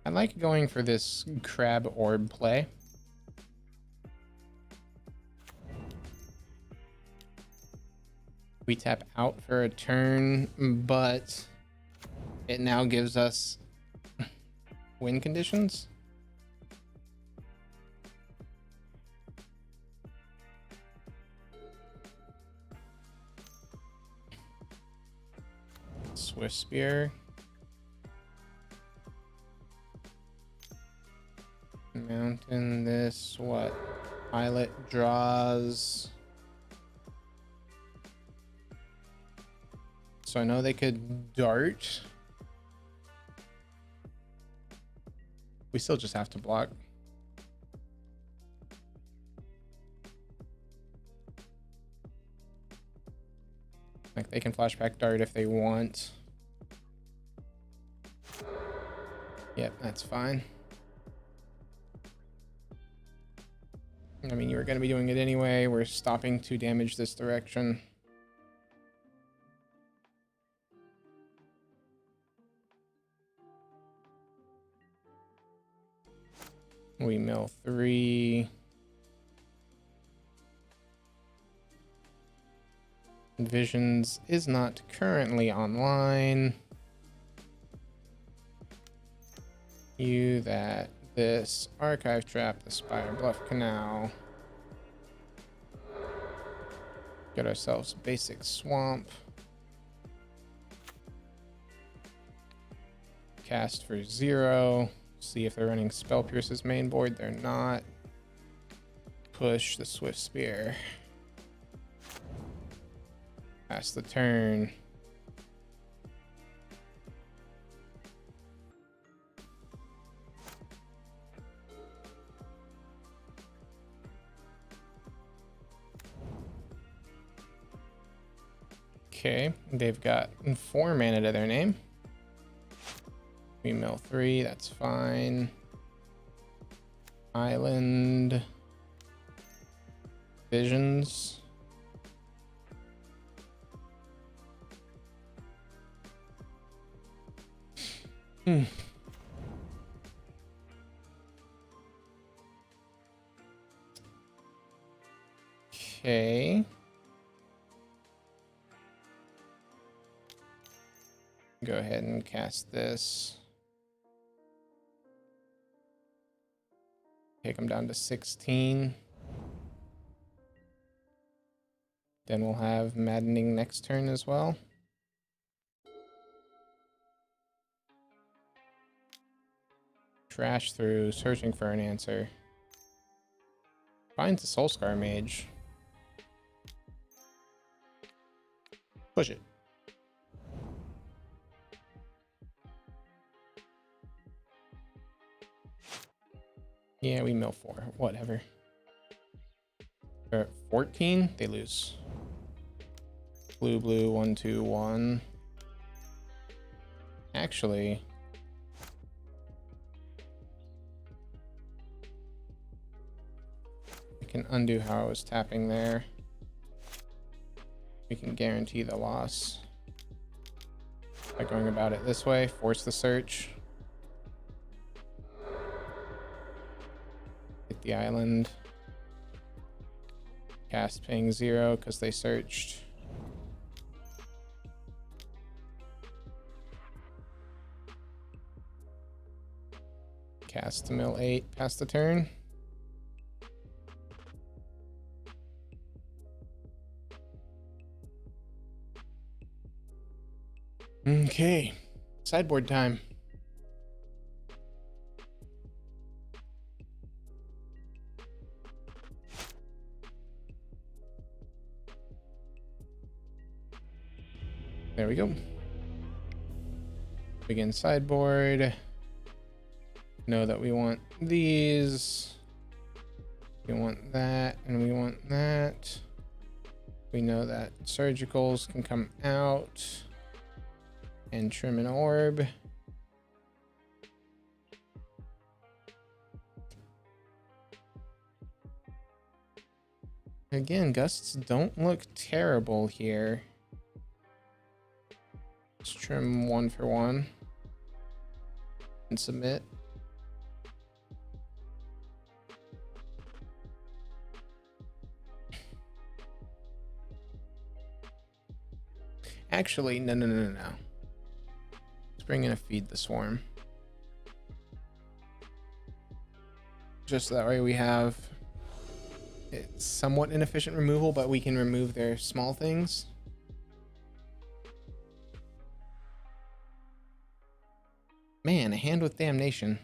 Speaker 1: I like going for this crab orb play. We tap out for a turn, but it now gives us win conditions. Swift Spear. Mountain this, what? Pilot draws. So I know they could dart. We still just have to block. Like they can flashback dart if they want. Yep, that's fine. I mean, you were going to be doing it anyway. We're stopping to damage this direction. We mill 3. Visions is not currently online. You that. This archive trap, the Spire Bluff Canal. Get ourselves a basic swamp. Cast for 0. See if they're running Spell Pierce's main board. They're not. Push the Swift Spear. Pass the turn. Okay, they've got 4 mana to their name. We mill 3, that's fine. Island. Visions. Okay. Go ahead and cast this. Take them down to 16. Then we'll have Maddening next turn as well. Trash through, searching for an answer. Finds a Soulscar Mage. Push it. Yeah, we mill 4. Whatever. They're at 14. They lose. Blue, blue, 1, 2, 1. Actually, I can undo how I was tapping there. We can guarantee the loss by going about it this way. Force the search. Hit the island. Cast ping 0 because they searched. Cast to mill 8 past the turn. Okay, sideboard time. There we go. Begin sideboard. Know that we want these. We want that, and we want that. We know that surgicals can come out and trim an orb. Again, gusts don't look terrible here. Let's trim 1 for 1 and submit. Actually, no. Let's bring in a Feed the Swarm. Just that way we have it's somewhat inefficient removal, but we can remove their small things. Man, a Hand with Damnation.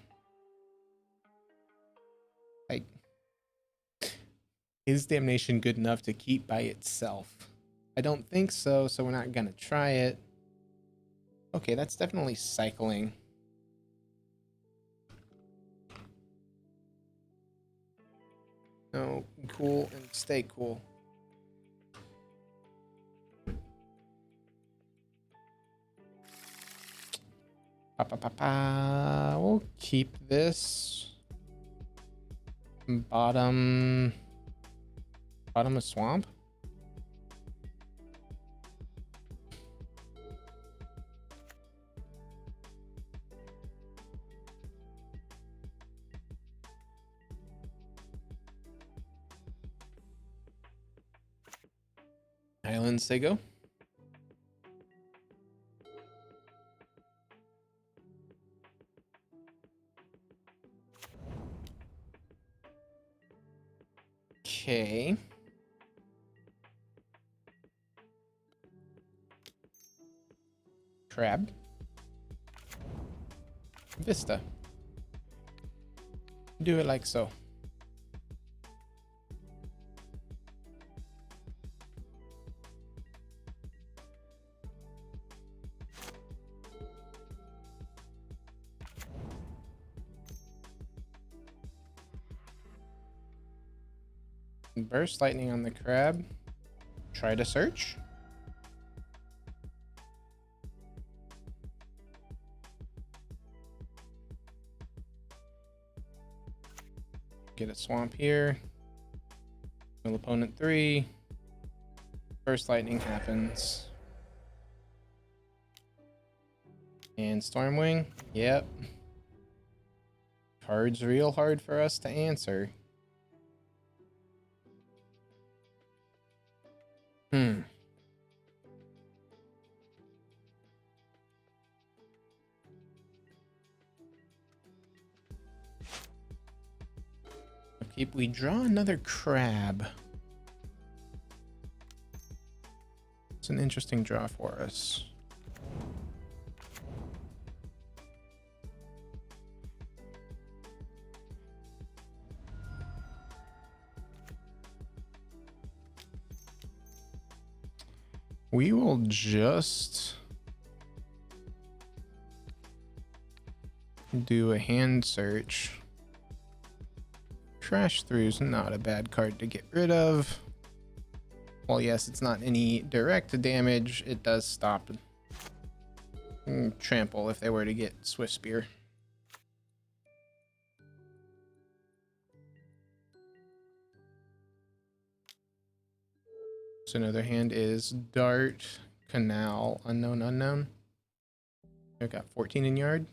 Speaker 1: Like, is Damnation good enough to keep by itself? I don't think so, so we're not gonna try it. Okay, that's definitely cycling. No, cool and stay cool. We'll keep this. Bottom of swamp. Islands they go. Okay. Crab. Vista. Do it like so. Burst lightning on the crab. Try to search. Get a swamp here. Kill opponent 3. Burst lightning happens. And Stormwing. Yep. Card's real hard for us to answer. Okay, we draw another crab. It's an interesting draw for us. We will just do a hand search. Crash Through's not a bad card to get rid of. Well, yes, it's not any direct damage. It does stop trample if they were to get Swift Spear. So another hand is Dart, Canal, Unknown, Unknown. I've got 14 in yard.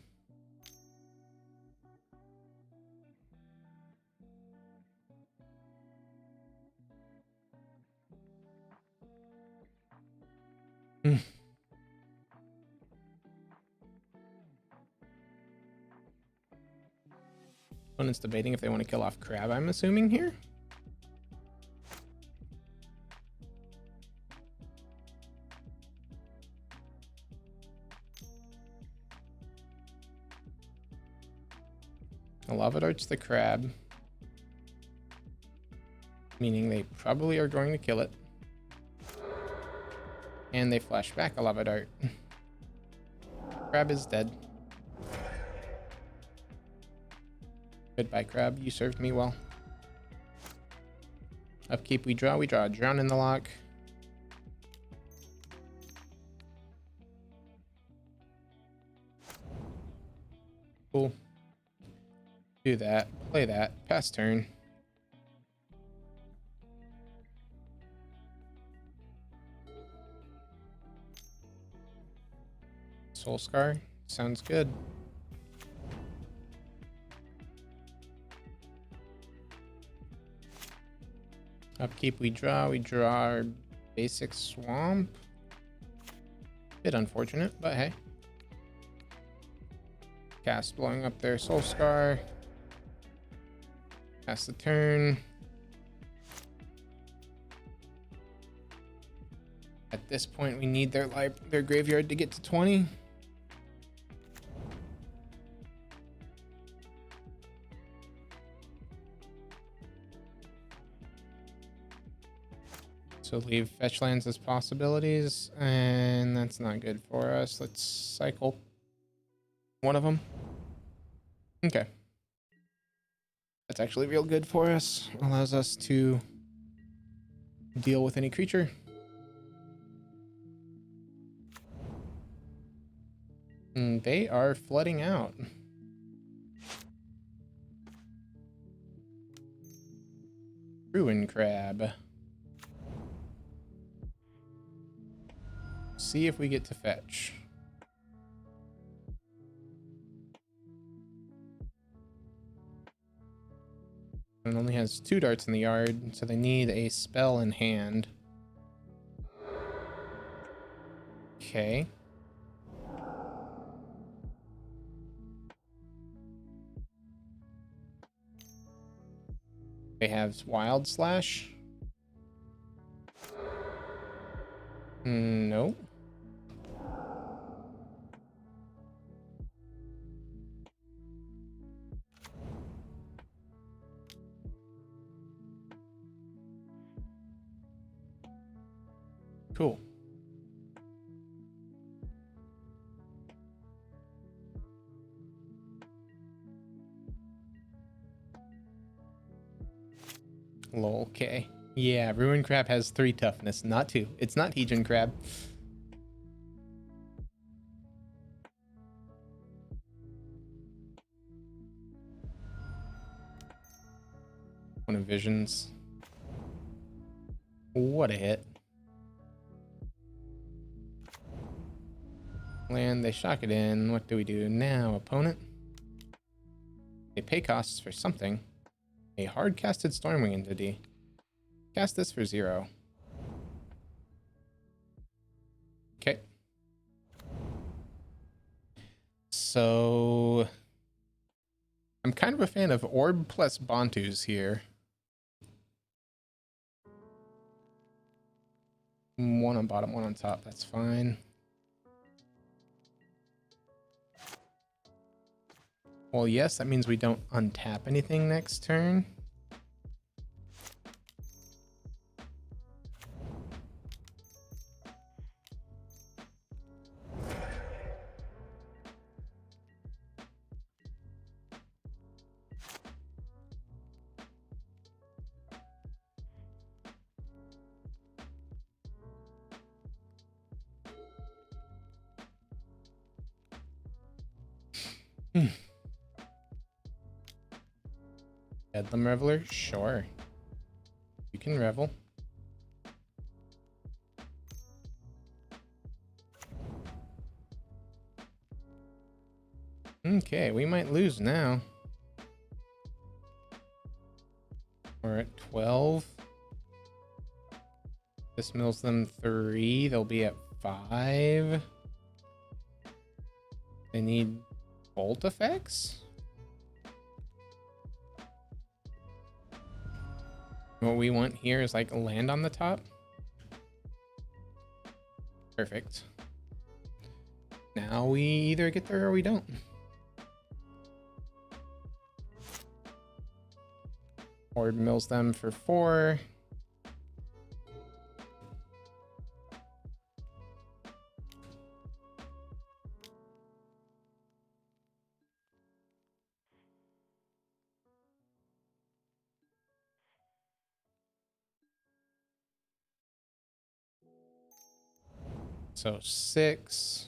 Speaker 1: Opponent's debating if they want to kill off crab, I'm assuming here. Lava Dart's the crab, meaning they probably are going to kill it. And they flash back a Lava Dart. Crab is dead. Goodbye, crab. You served me well. Upkeep, we draw. Drown in the Lock. Cool. Do that. Play that. Pass turn. Soul Scar. Sounds good. Upkeep, we draw our basic swamp. Bit unfortunate, but hey. Cast blowing up their Soul Scar. Pass the turn. At this point, we need their graveyard to get to 20. So leave fetch lands as possibilities, and that's not good for us. Let's cycle one of them. Okay. That's actually real good for us. Allows us to deal with any creature. And they are flooding out. Ruin crab. See if we get to fetch. It only has 2 darts in the yard, so they need a spell in hand. Okay. They have Wild Slash. No. Cool. Lol, okay. Yeah, Ruin Crab has 3 toughness, not 2. It's not Heejin Crab. One of Visions. What a hit. Land, they shock it in. What do we do now, opponent? They pay costs for something. A hard-casted Stormwing entity. Cast this for 0. Okay. So I'm kind of a fan of Orb plus Bantus here. 1 on bottom, 1 on top. That's fine. Well, yes, that means we don't untap anything next turn. Bedlam Reveler? Sure. You can revel. Okay, we might lose now. We're at 12. This mills them 3. They'll be at 5. They need bolt effects? What we want here is like a land on the top. Perfect. Now we either get there or we don't. Orb mills them for 4. So 6.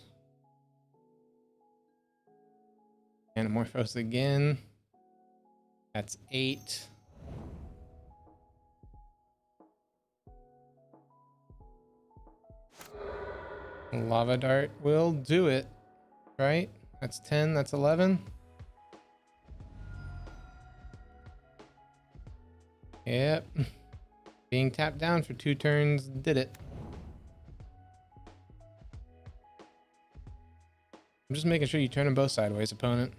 Speaker 1: Anamorphose again. That's 8. Lava Dart will do it, right? That's 10, that's 11. Yep. Being tapped down for 2 turns did it. I'm just making sure you turn them both sideways, opponent.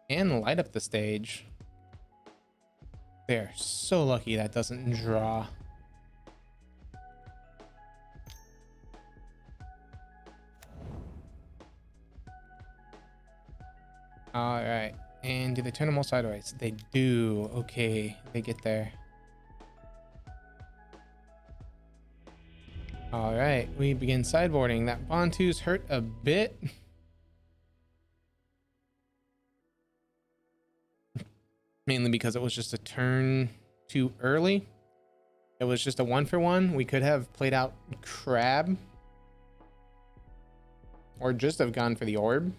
Speaker 1: And light up the stage. They're so lucky that doesn't draw. All right. And do they turn them all sideways? They do. Okay, they get there. All right, we begin sideboarding. That Bantu's hurt a bit. Mainly because it was just a turn too early. It was just a 1-for-1. We could have played out Crab Or just have gone for the orb.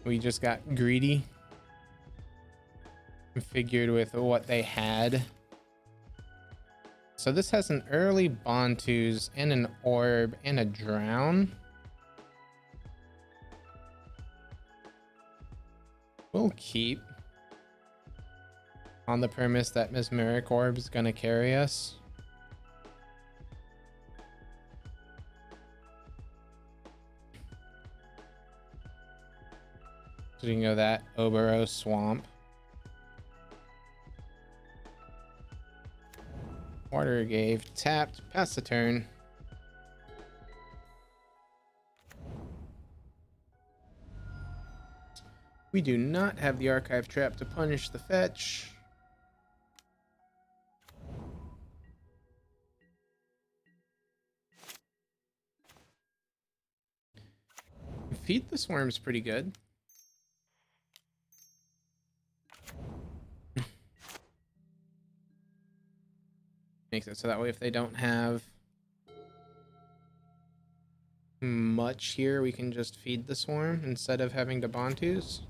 Speaker 1: We just got greedy. Figured with what they had. So this has an early Bontus and an orb and a drown. We'll keep on the premise that mesmeric orb is gonna carry us. So we can go that Obero Swamp. Water gave, tapped, pass the turn. We do not have the archive trap to punish the fetch. Feed the Swarm's pretty good. Makes it so that way if they don't have much here, we can just feed the Swarm instead of having to Bontus.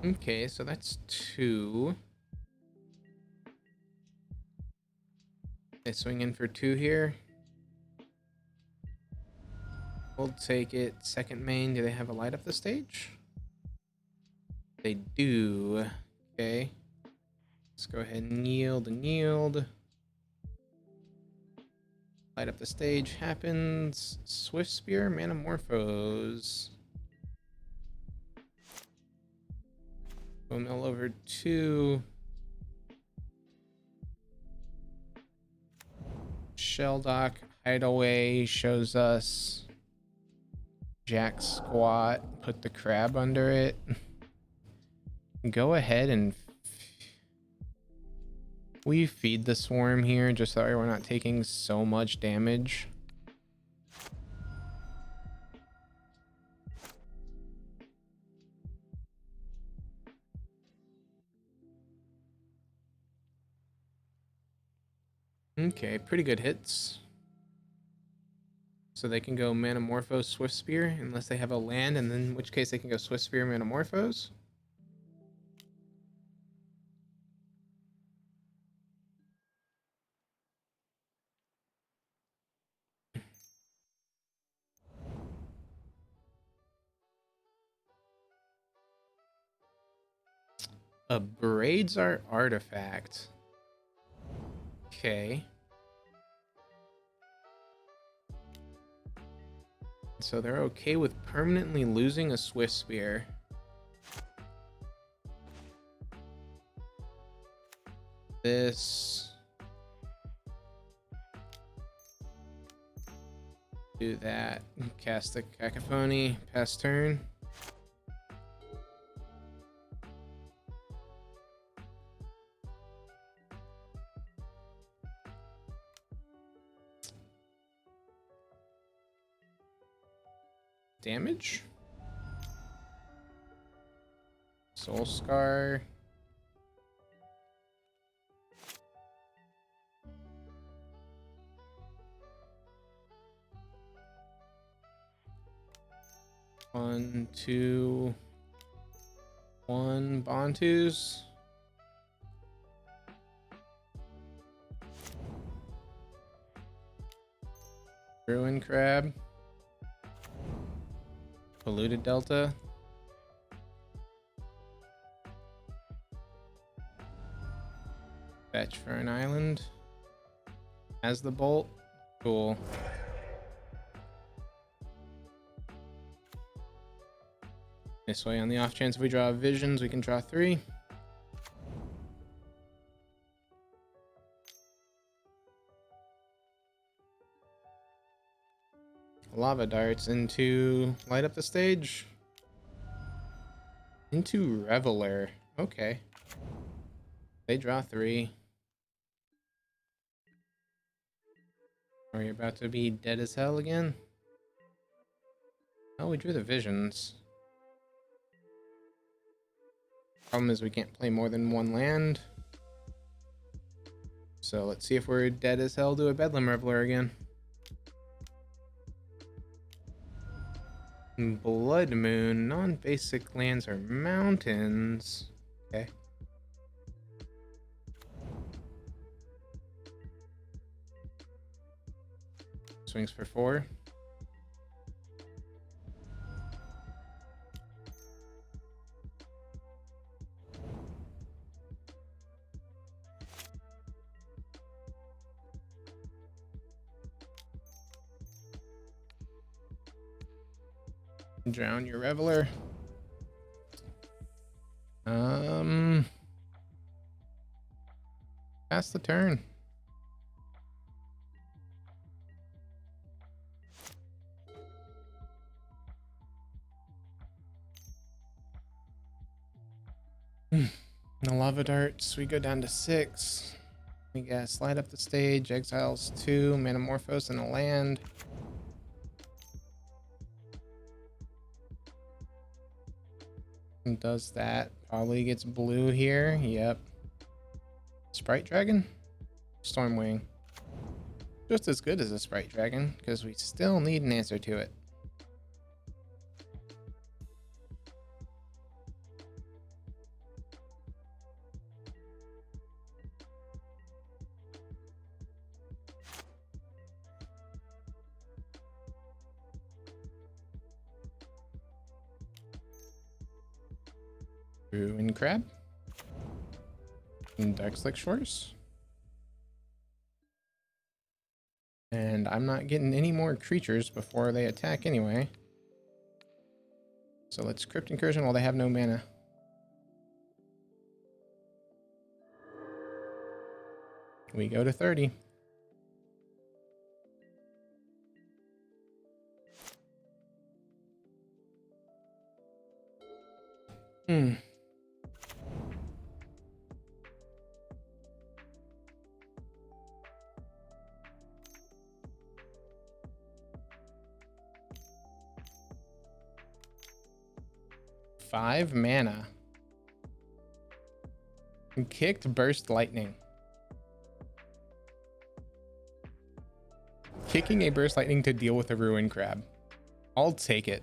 Speaker 1: Okay, so that's 2. They swing in for 2 here. We'll take it. Second main, do they have a light up the stage? They do. Okay. Let's go ahead and yield. Light up the stage happens. Swift Spear, Manamorphose. We'll mill over 2. Shelldock Hideaway shows us Jack Squat. Put the crab under it. Go ahead and we feed the Swarm here just so we're not taking so much damage. Okay, pretty good hits. So they can go Manamorphose, Swift Spear, unless they have a land, and then in which case they can go Swift Spear, Manamorphose. Abrades our artifact. Okay. So they're okay with permanently losing a Swift Spear. This. Do that. Cast the Cacophony. Pass turn. Damage. Soul Scar. One, 2, 1 Bontus. Ruin Crab. Polluted Delta. Fetch for an island. Has the bolt. Cool. This way, on the off chance if we draw visions, we can draw 3. Lava darts into light up the stage. Into Reveler. Okay. They draw 3. Are you about to be dead as hell again? Oh, we drew the visions. Problem is we can't play more than one land. So let's see if we're dead as hell to a Bedlam Reveler again. Blood Moon, non-basic lands are mountains. Okay. Swings for 4. Drown your Reveler. Pass the turn. The Lava Darts, we go down to 6. We got Slide Up the Stage, Exiles 2, Metamorphose, and a land. And does that. Probably gets blue here. Yep. Sprite Dragon? Stormwing. Just as good as a Sprite Dragon, because we still need an answer to it. Ruin Crab. And Dark Slick Shores. And I'm not getting any more creatures before they attack anyway. So let's Crypt Incursion while they have no mana. We go to 30. Hmm. Five mana. Kicked Burst Lightning. Kicking a Burst Lightning to deal with a Ruin Crab. I'll take it.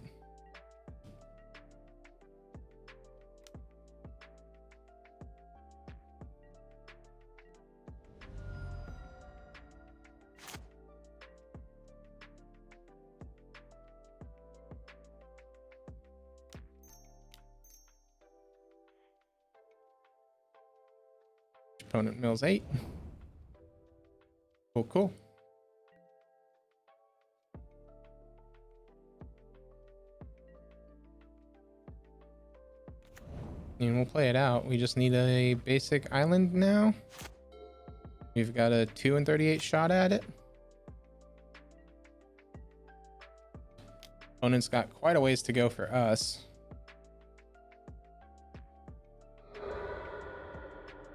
Speaker 1: Opponent mills 8. Cool, cool. And we'll play it out. We just need a basic island now. We've got a 2 and 38 shot at it. Opponent's got quite a ways to go for us.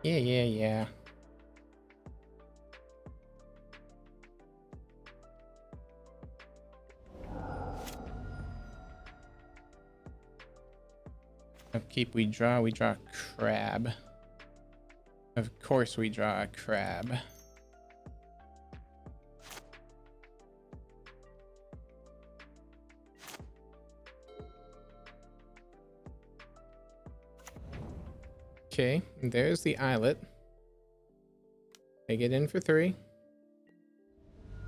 Speaker 1: Yeah. Upkeep, we draw crab. Of course we draw a crab. Okay, there's the islet. They get in for 3.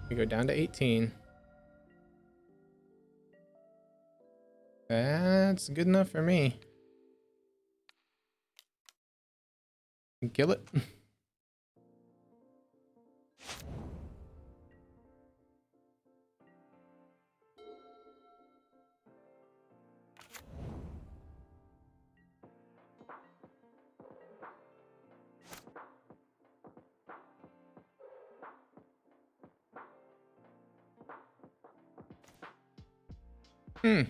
Speaker 1: We go down to 18. That's good enough for me. Kill it. Hmm.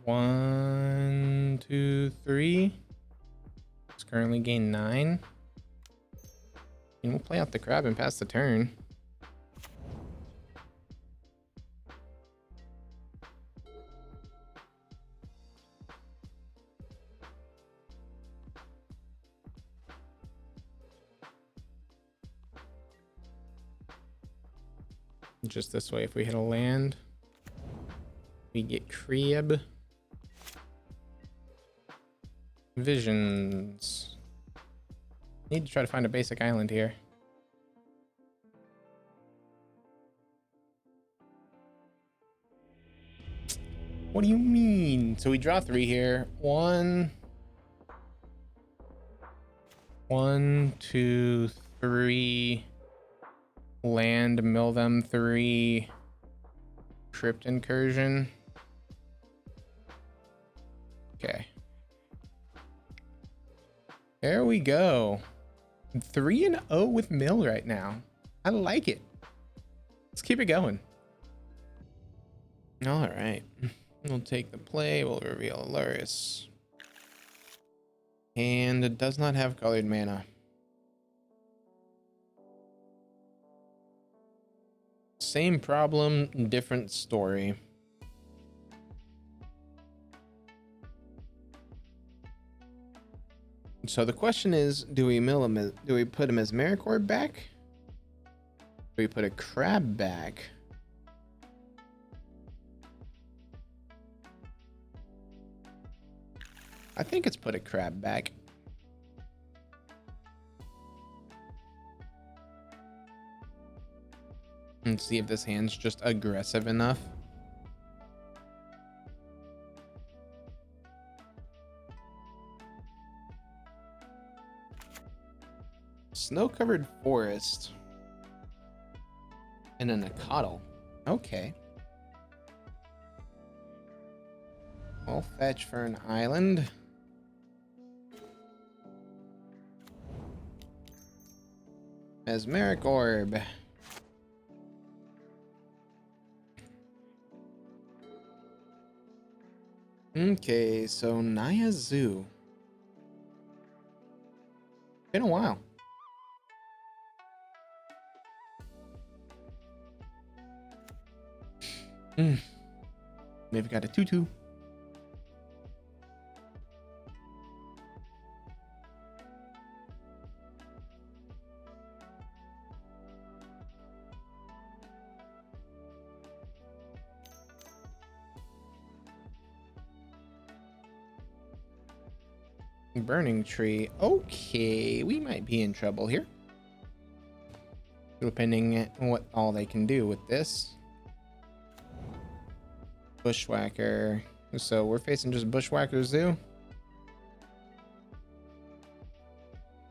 Speaker 1: One, two, three. It's currently gained 9. And we'll play out the crab and pass the turn. Just this way, if we hit a land, we get crib. Visions. Need to try to find a basic island here. What do you mean? So we draw 3 here. 1, 2, 3. Land, mill them 3. Crypt incursion. Okay. There we go. 3-0 with mill right now. I like it. Let's keep it going. All right. We'll take the play. We'll reveal Lurrus. And it does not have colored mana. Same problem, different story. So the question is, do we put a mesmeric orb back? Do we put a crab back? I think it's put a crab back. And see if this hand's just aggressive enough. Snow-covered forest. And then a coddle. Okay. I'll fetch for an island. Mesmeric orb. Okay, so Naya Zoo. Been a while. Maybe got a 2/2. Burning tree. Okay, we might be in trouble here. Depending on what all they can do with this. Bushwhacker. So we're facing just Bushwhacker Zoo.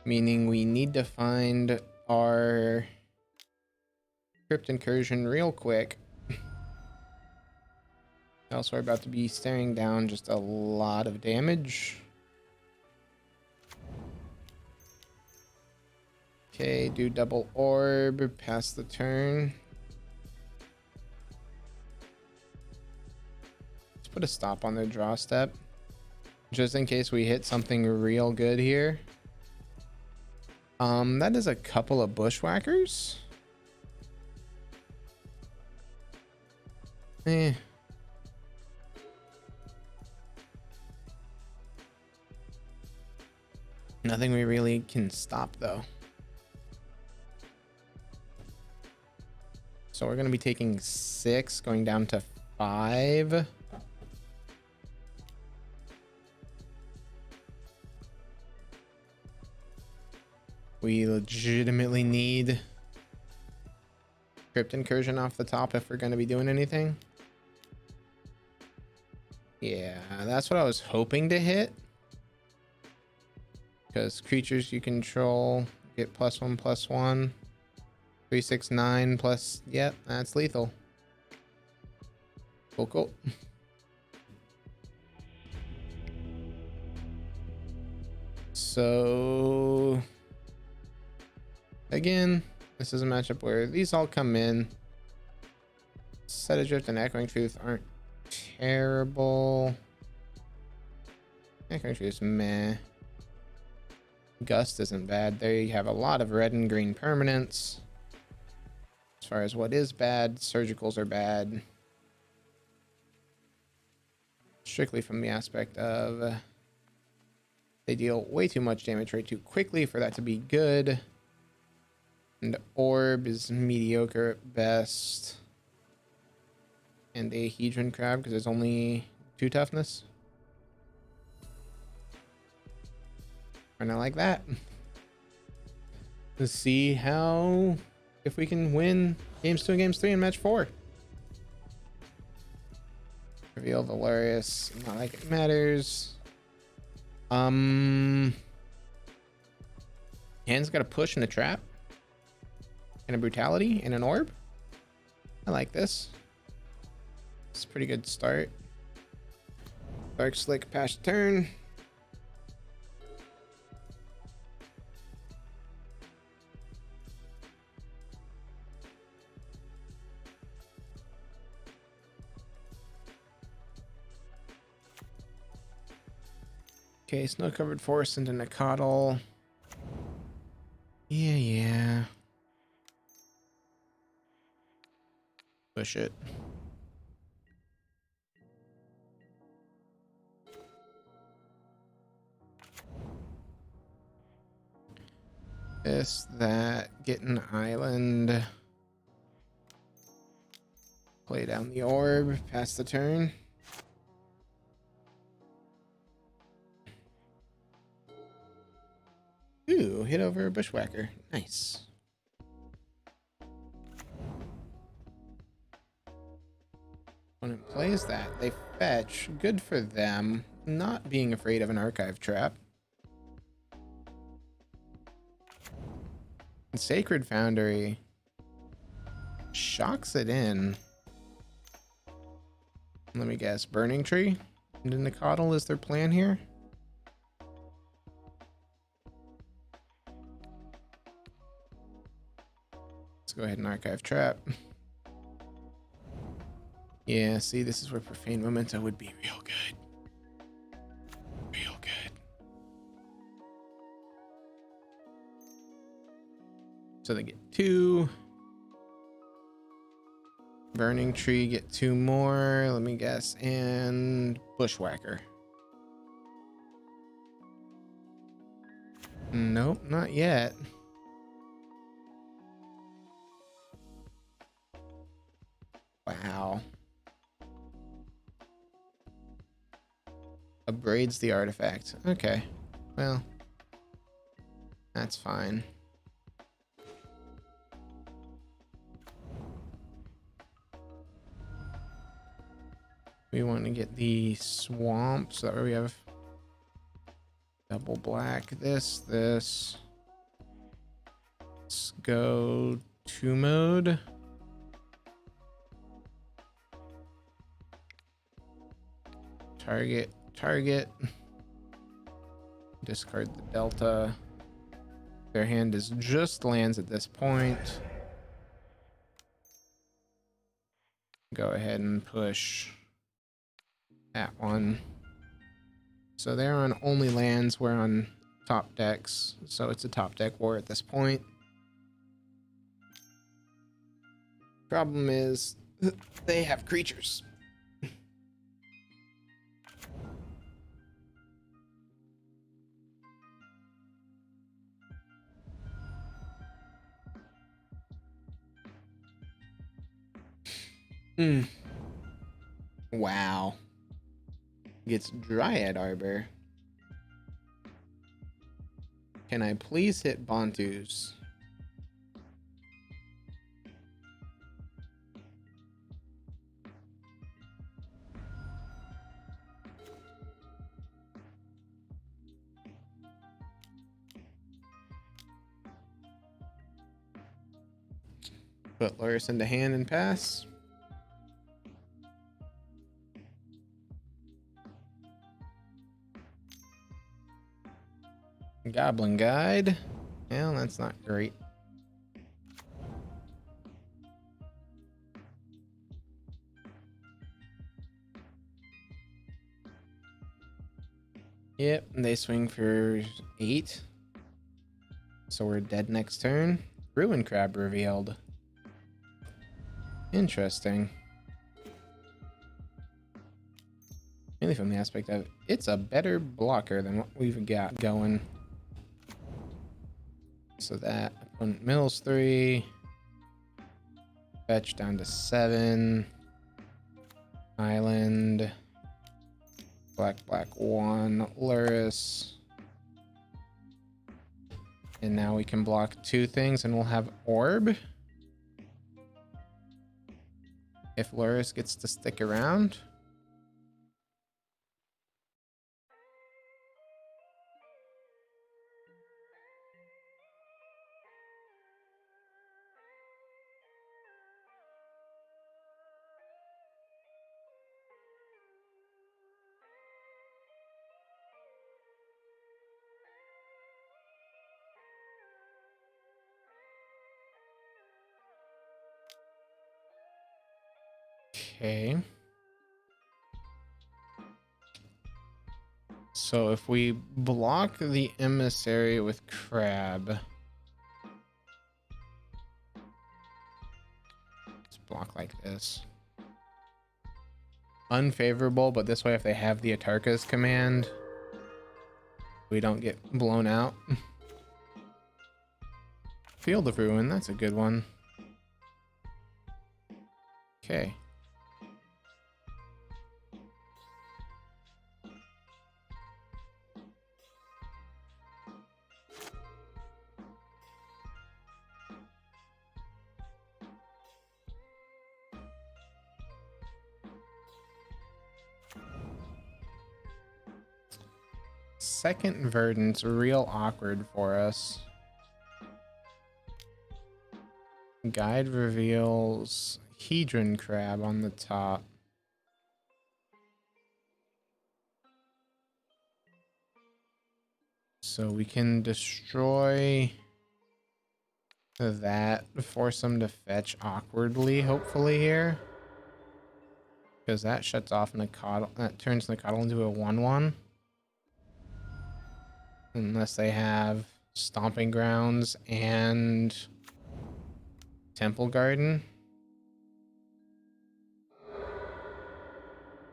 Speaker 1: Meaning we need to find our crypt incursion real quick. Else we're about to be staring down just a lot of damage. Okay, do double orb, pass the turn. Let's put a stop on the draw step. Just in case we hit something real good here. That is a couple of bushwhackers. Nothing we really can stop though. So we're going to be taking 6, going down to 5. We legitimately need crypt incursion off the top if we're going to be doing anything. Yeah, that's what I was hoping to hit. Because creatures you control get +1/+1. 3, 6, 9 plus. Yep, that's lethal. Cool. So again, this is a matchup where these all come in. Set Adrift and Echoing Truth aren't terrible. Echoing Truth is meh. Gust isn't bad. They have a lot of red and green permanents. As far as what is bad, surgicals are bad. Strictly from the aspect of they deal way too much damage way too quickly for that to be good. And Orb is mediocre at best. And a Hedron Crab because there's only 2 toughness. And I like that. Let's see how if we can win games 2 and games 3 in match 4. Reveal the Lurrus. Not like it matters. Hand's got a push and a trap. And a brutality and an orb. I like this. It's a pretty good start. Dark Slick past turn. Okay, snow covered forest into Nicodle. Yeah. Push it. This, that, get an island. Play down the orb, pass the turn. Ooh, hit over a bushwhacker. Nice. Opponent plays that. They fetch. Good for them. Not being afraid of an archive trap. Sacred Foundry shocks it in. Let me guess. Burning Tree into Nicodle is their plan here. Let's go ahead and archive trap. Yeah, see, this is where Profane Memento would be real good. Real good. So they get 2. Burning Tree, get 2 more. Let me guess. And Bushwhacker. Nope, not yet. Wow. Abrades the artifact. Okay. Well, that's fine. We want to get the swamp, so that way we have double black. This. Let's go 2 mode. Target. Discard the delta. Their hand is just lands at this point. Go ahead and push that one. So they're on only lands, we're on top decks, so it's a top deck war at this point. Problem is they have creatures. Wow. Gets Dryad Arbor. Can I please hit Bantus? Put Lurrus into hand and pass. Goblin Guide. Well, that's not great. Yep, they swing for 8. So we're dead next turn. Ruin Crab revealed. Interesting. Mainly from the aspect of it's a better blocker than what we've got going. So that opponent mills 3. Fetch down to 7. Island. Black 1. Lurrus. And now we can block 2 things and we'll have Orb. If Lurrus gets to stick around. Okay. So if we block the emissary with crab, let's block like this. Unfavorable, but this way if they have the Atarka's command, we don't get blown out. Field of Ruin, that's a good one. Okay. Second Verdant's real awkward for us. Guide reveals Hedron Crab on the top. So we can destroy that, force them to fetch awkwardly, hopefully here. Because that shuts off Nikotl, that turns Nikotl into a 1/1. Unless they have Stomping Grounds and Temple Garden.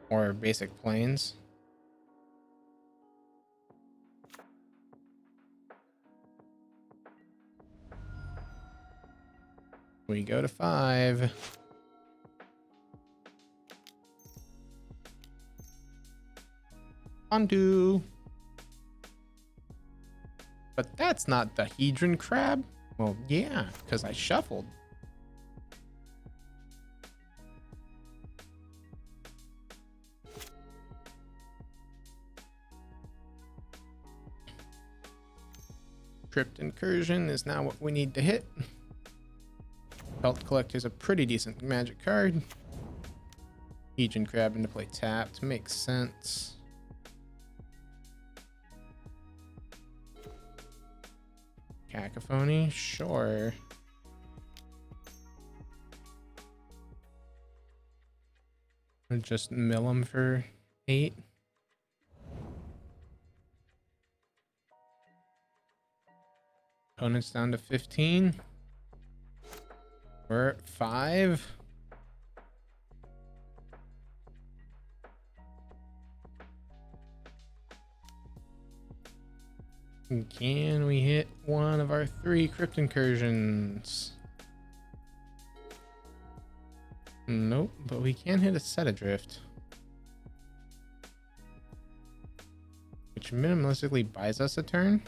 Speaker 1: Or Basic Plains. We go to 5. Undo. But that's not the Hedron Crab. Well, yeah, because I shuffled. Crypt Incursion is now what we need to hit. Pelt Collector is a pretty decent magic card. Hedron Crab into play tapped. Makes sense. Cacophony? Sure. Or just mill them for 8. Opponent's down to 15. We're at 5. Can we hit one of our 3 Crypt Incursions? Nope, but we can hit a Set Adrift, which minimalistically buys us a turn.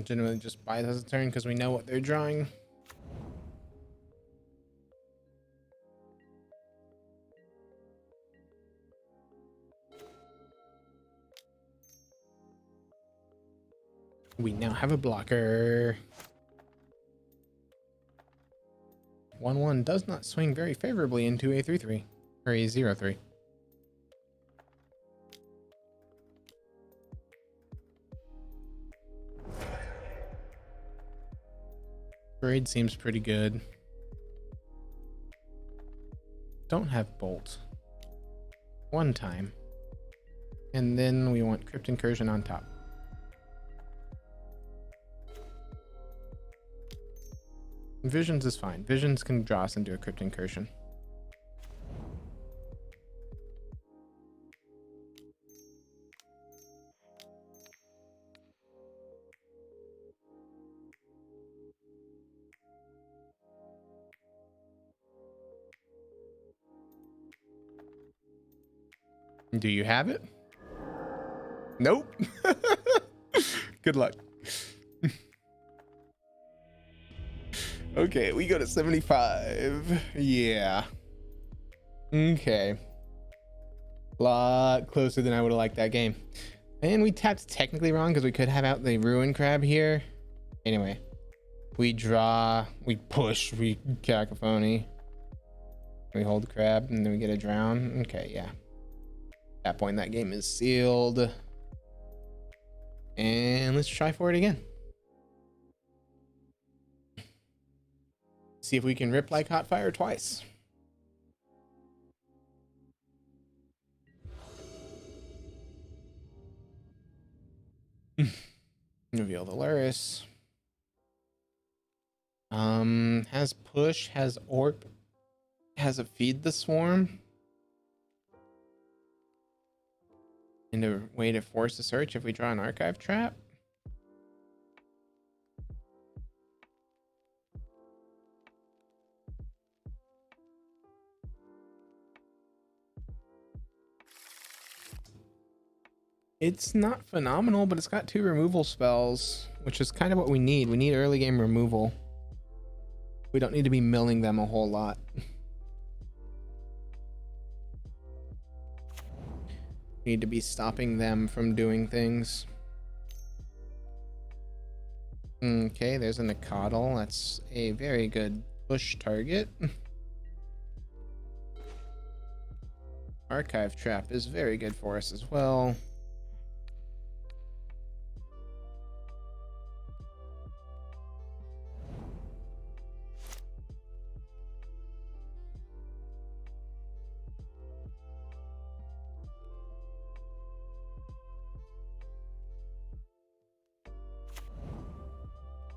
Speaker 1: Generally just buys us a turn because we know what they're drawing. We now have a blocker. 1/1 does not swing very favorably into a 3/3 or a 0/3. Grade seems pretty good. Don't have bolt. One time. And then we want Crypt Incursion on top. Visions is fine. Visions can draw us into a Crypt Incursion. Do you have it? Nope. Good luck. Okay, we go to 75. Yeah. Okay. A lot closer than I would have liked that game. And we tapped technically wrong because we could have out the Ruin Crab here. Anyway. We draw, we push, we Cacophony. We hold the crab and then we get a drown. Okay, yeah. At that point, that game is sealed. And let's try for it again. See if we can rip like hot fire twice. Reveal the Lurrus. Has push, has orb, has a feed the swarm. And a way to force a search if we draw an archive trap. It's not phenomenal, but it's got 2 removal spells, which is kind of what we need. We need early game removal. We don't need to be milling them a whole lot. Need to be stopping them from doing things. Okay, there's a Nicodle. That's a very good push target. Archive Trap is very good for us as well.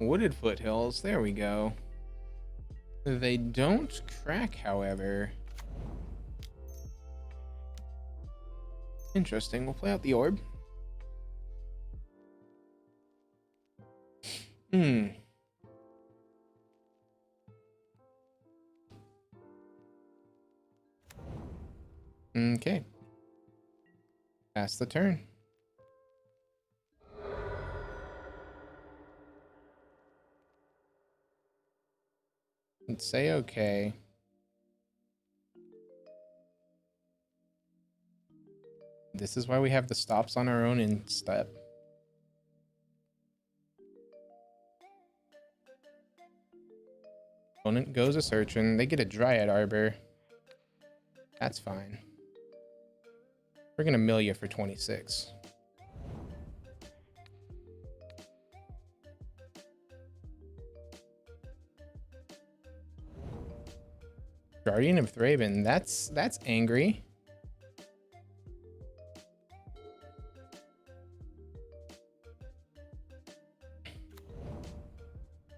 Speaker 1: Wooded Foothills, there we go. They don't crack, however. Interesting, we'll play out the orb. Okay. Pass the turn. Let's say okay. This is why we have the stops on our own instep. Opponent goes a searching. They get a Dryad Arbor. That's fine. We're gonna mill you for 26. Guardian of Thraben, that's angry.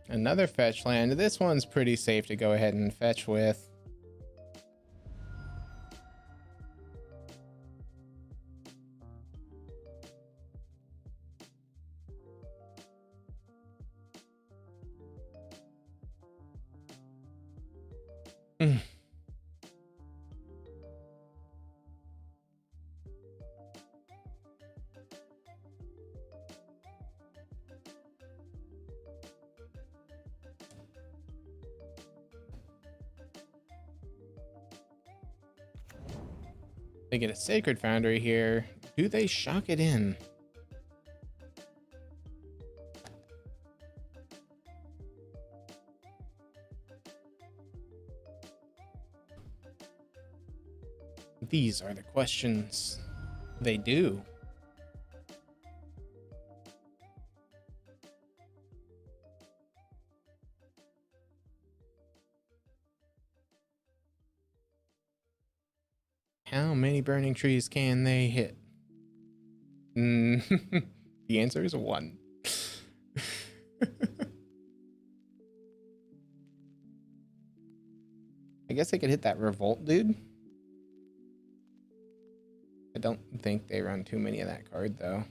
Speaker 1: Another fetch land. This one's pretty safe to go ahead and fetch with. They get a Sacred Foundry here. Do they shock it in? These are the questions. They do. How many burning trees can they hit? The answer is 1. I guess they could hit that revolt dude. I don't think they run too many of that card though.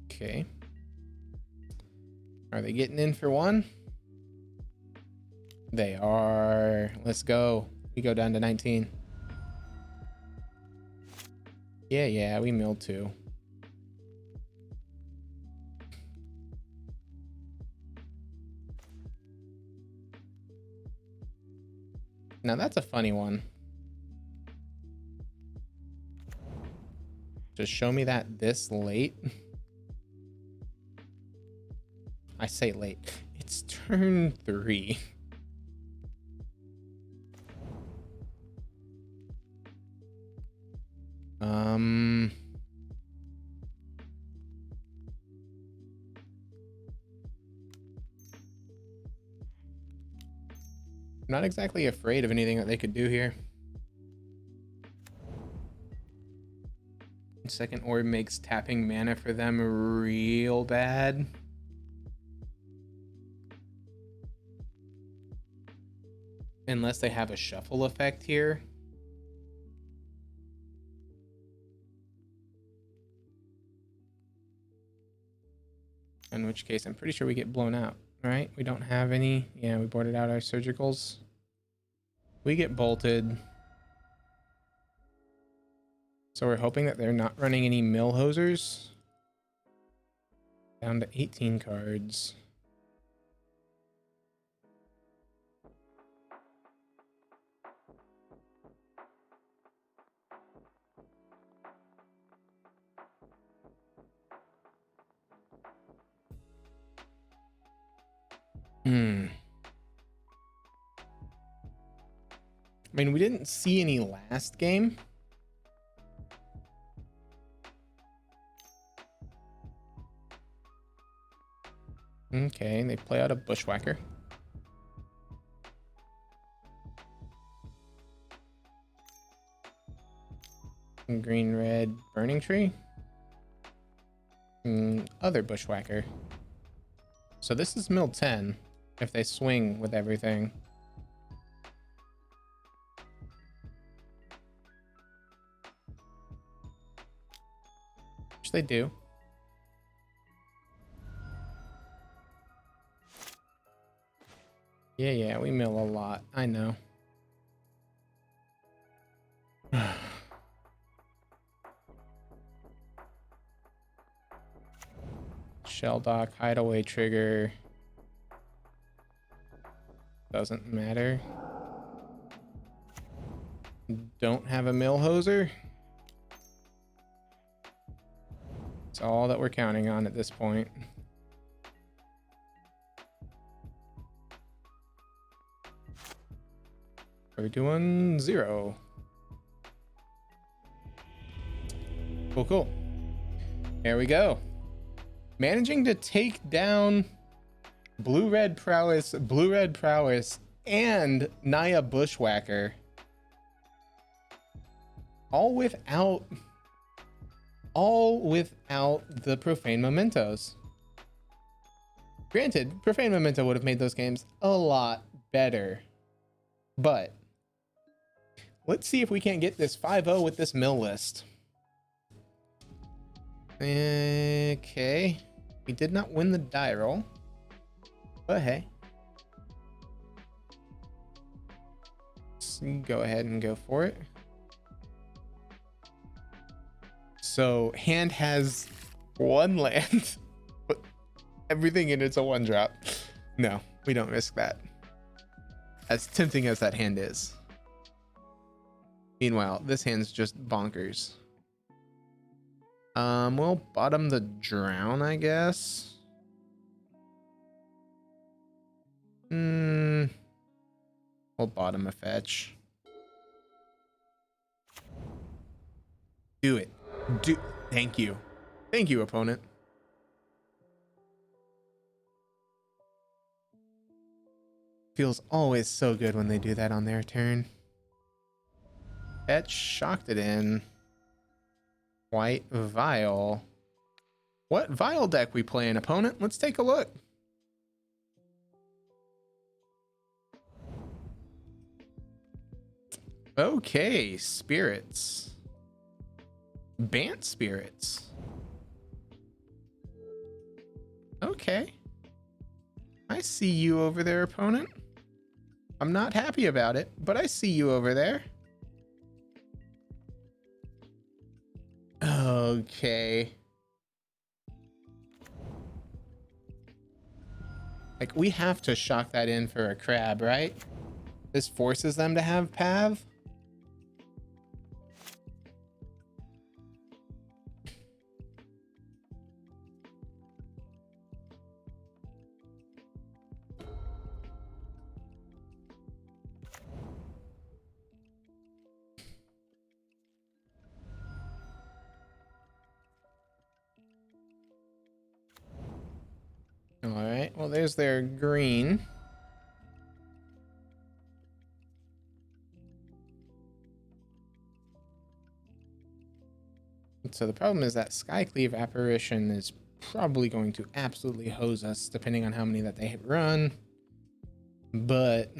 Speaker 1: Okay. Are they getting in for 1? They are. Let's go. We go down to 19. Yeah, we milled 2. Now that's a funny one. Just show me that this late. I say late. It's turn 3. I'm not exactly afraid of anything that they could do here. Second orb makes tapping mana for them real bad. Unless they have a shuffle effect here. In which case, I'm pretty sure we get blown out, right? We don't have any. Yeah, we boarded out our surgicals. We get bolted. So we're hoping that they're not running any mill hosers. Down to 18 cards. I mean, we didn't see any last game. Okay, and they play out a bushwhacker. Green, red, burning tree. Other bushwhacker. So this is mill 10 if they swing with everything. Which they do. Yeah, we mill a lot. I know. Shell dock, hideaway trigger. Doesn't matter. Don't have a mill hoser. It's all that we're counting on at this point. We're doing 0. Cool. There we go. Managing to take down blue-red prowess, and Naya Bushwhacker. All without the profane mementos. Granted, profane memento would have made those games a lot better. But let's see if we can't get this 5-0 with this mill list. Okay. We did not win the die roll. But hey. Let's go ahead and go for it. So hand has 1 land. But everything in it's a 1-drop. No, we don't risk that. as tempting as that hand is. Meanwhile, this hand's just bonkers. We'll bottom the drown, I guess. We'll bottom a fetch. Do it. Thank you. Thank you, opponent. Feels always so good when they do that on their turn. Fetch, shocked it in. White Vial. What Vial deck we playing, opponent? Let's take a look. Okay, Spirits. Bant Spirits. Okay. I see you over there, opponent. I'm not happy about it, but I see you over there. Okay. Like, we have to shock that in for a crab, right? This forces them to have Pav. All right, well, there's their green. So the problem is that Skycleave Apparition is probably going to absolutely hose us, depending on how many that they run. But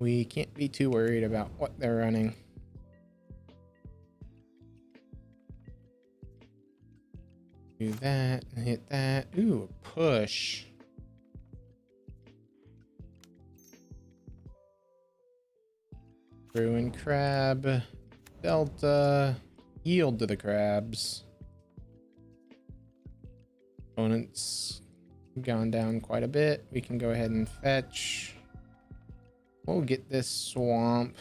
Speaker 1: we can't be too worried about what they're running. Do that and hit that. Ooh, a push. Ruin Crab. Delta. Yield to the crabs. Opponent's gone down quite a bit. We can go ahead and fetch. We'll get this swamp.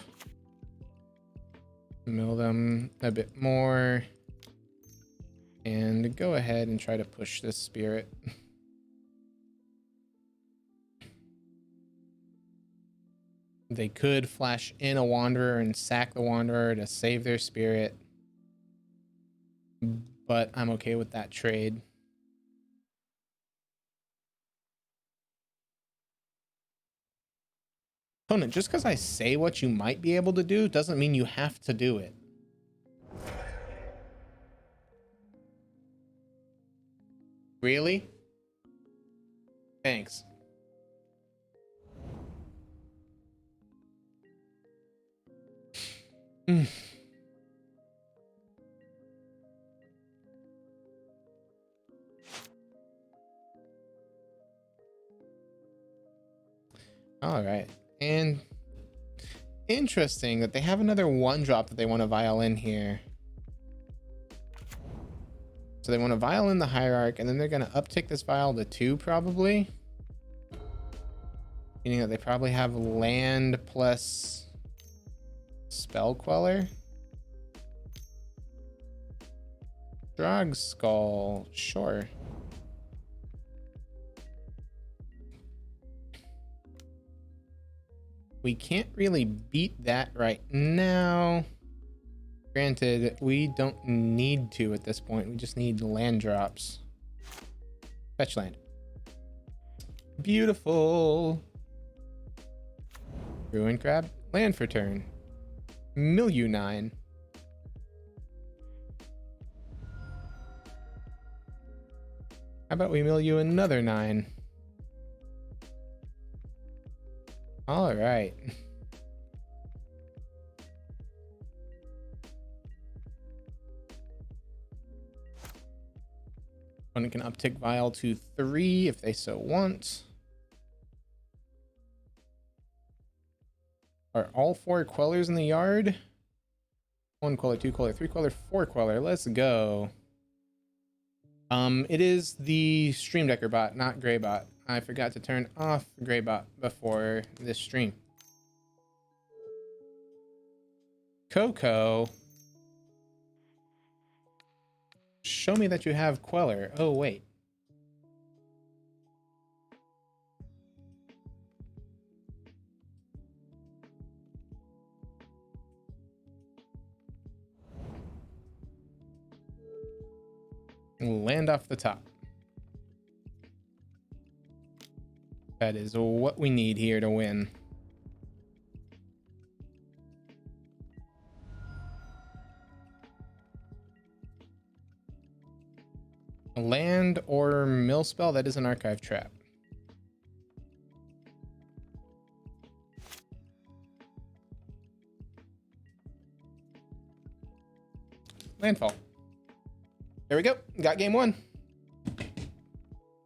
Speaker 1: Mill them a bit more. And go ahead and try to push this spirit. They could flash in a wanderer and sack the wanderer to save their spirit. But I'm okay with that trade. Opponent, just because I say what you might be able to do doesn't mean you have to do it. Really? Thanks. All right. And interesting that they have another 1-drop that they want to violin here. So they want to violin the Hierarch, and then they're going to uptick this vial to 2 probably. Meaning that they probably have land plus Spell Queller. Drog Skull, sure. We can't really beat that right now. Granted, we don't need to at this point. We just need land drops. Fetch land. Beautiful. Ruin Crab. Land for turn. Mill you 9. How about we mill you another 9? All right. One can uptick Vial to 3 if they so want. Are all 4 Quellers in the yard? 1 Queller, 2 Queller, 3 Queller, 4 Queller. Let's go. It is the Stream Decker bot, not Graybot. I forgot to turn off Graybot before this stream. Coco, show me that you have Queller. Oh, wait. Land off the top. That is what we need here to win. Land or mill spell, that is an archive trap. Landfall. There we go. Got game one.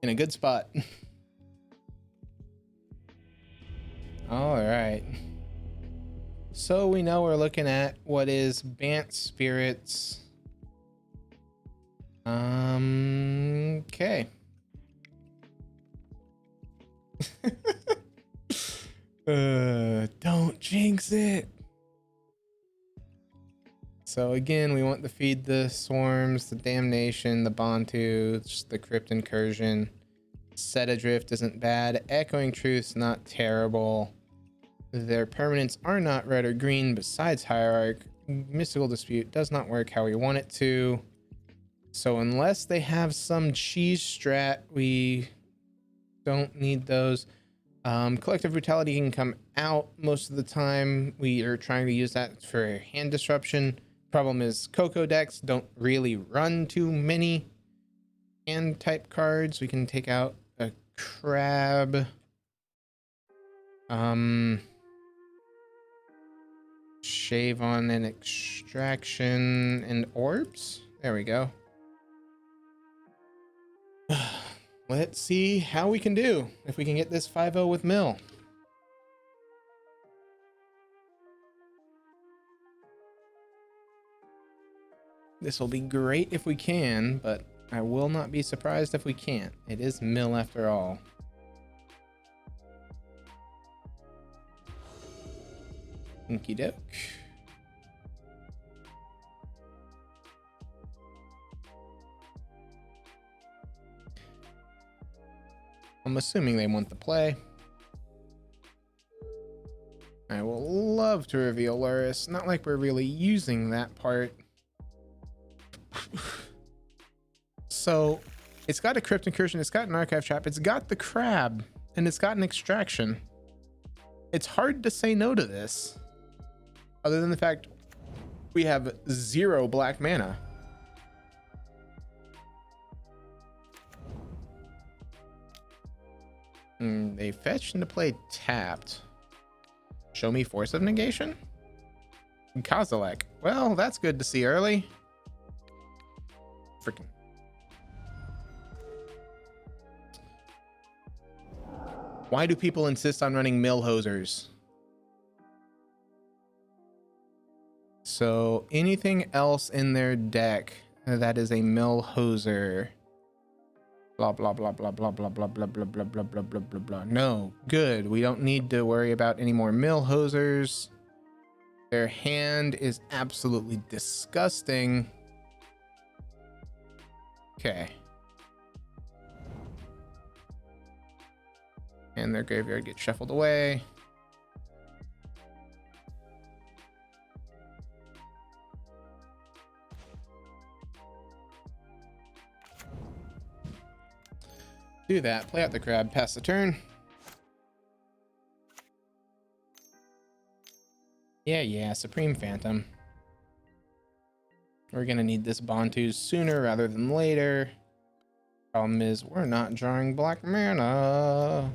Speaker 1: In a good spot. All right. So we know we're looking at what is Bant Spirits. Okay. Don't jinx it. So again, we want to feed the Swarms, the Damnation, the Bontu, the Crypt Incursion. Set Adrift isn't bad. Echoing Truth's not terrible. Their permanents are not red or green besides Hierarch. Mystical Dispute does not work how we want it to. So unless they have some cheese strat, we don't need those. Collective Brutality can come out most of the time. We are trying to use that for hand disruption. Problem is Coco decks don't really run too many hand type cards. We can take out a Crab. Shave on an Extraction and Orbs. There we go. Let's see how we can do if we can get this 5-0 with Mill. This will be great if we can, but I will not be surprised if we can't. It is Mill after all. Okie doke. I'm assuming they want the play. I will love to reveal Lurrus. Not like we're really using that part. So it's got a Crypt Incursion, it's got an Archive Trap, it's got the Crab, and it's got an Extraction. It's hard to say no to this. Other than the fact we have 0 black mana. They fetched into play tapped. Show me Force of Negation? Kozilek. Well, that's good to see early. Freaking. Why do people insist on running mill hosers? So anything else in their deck that is a mill hoser. Blah blah blah blah blah blah blah blah blah blah blah blah blah blah blah. No, good. We don't need to worry about any more mill hosers. Their hand is absolutely disgusting. Okay. And their graveyard gets shuffled away. Do that. Play out the Crab. Pass the turn. Yeah. Supreme Phantom. We're going to need this Bontu sooner rather than later. Problem is, we're not drawing black mana.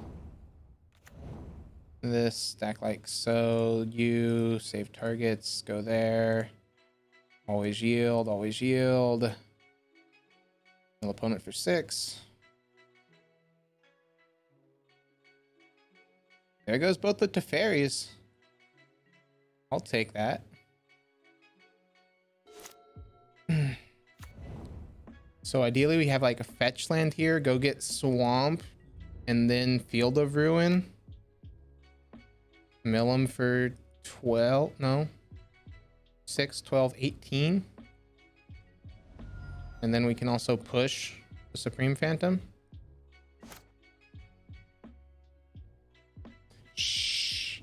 Speaker 1: This stack like so. You save targets. Go there. Always yield. Always yield. Kill opponent for 6. There goes both the Teferis. I'll take that. So ideally we have like a fetch land here, go get Swamp, and then Field of Ruin. Mill them for 12, no. 6, 12, 18. And then we can also push the Supreme Phantom. Shh.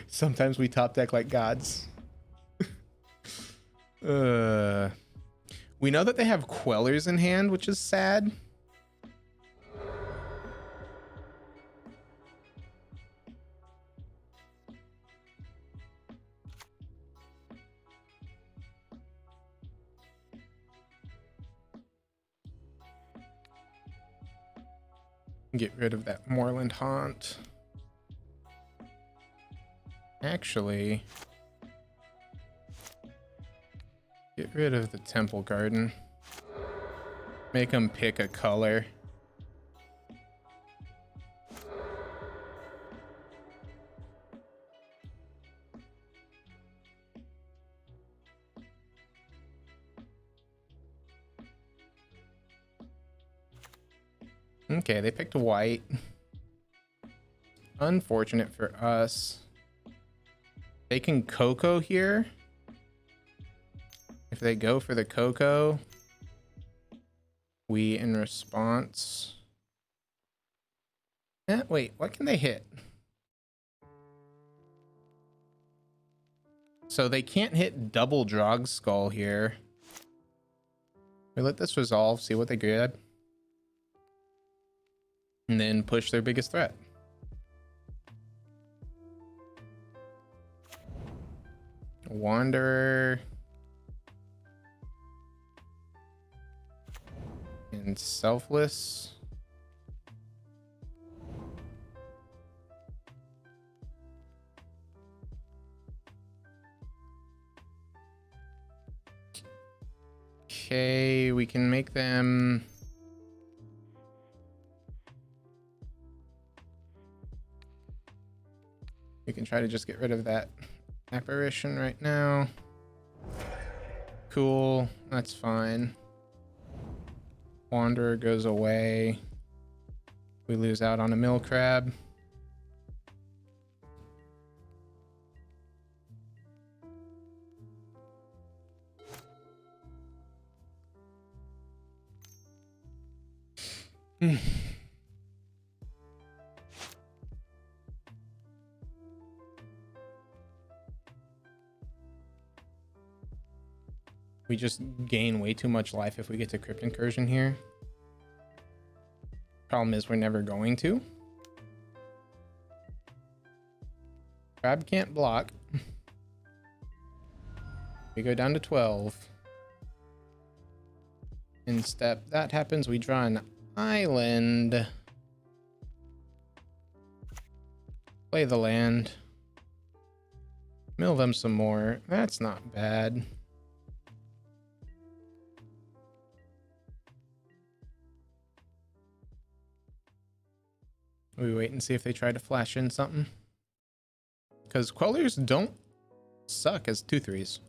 Speaker 1: Sometimes we top deck like gods. We know that they have Quellers in hand, which is sad. Get rid of that Moorland Haunt. Actually, get rid of the Temple Garden. Make them pick a color. Okay, they picked white. Unfortunate for us. They can Coco here. If they go for the Coco, we in response. Wait, what can they hit? So they can't hit double Drog Skull here. We let this resolve, see what they grab. And then push their biggest threat. Wanderer. And Selfless. Okay, we can make them... We can try to just get rid of that apparition right now. Cool, that's fine. Wanderer goes away. We lose out on a mill crab. We just gain way too much life if we get to Crypt Incursion here. Problem is we're never going to. Crab can't block. We go down to 12. In step that happens, we draw an island. Play the land. Mill them some more. That's not bad. We wait and see if they try to flash in something. Because Quellers don't suck as 2/3s.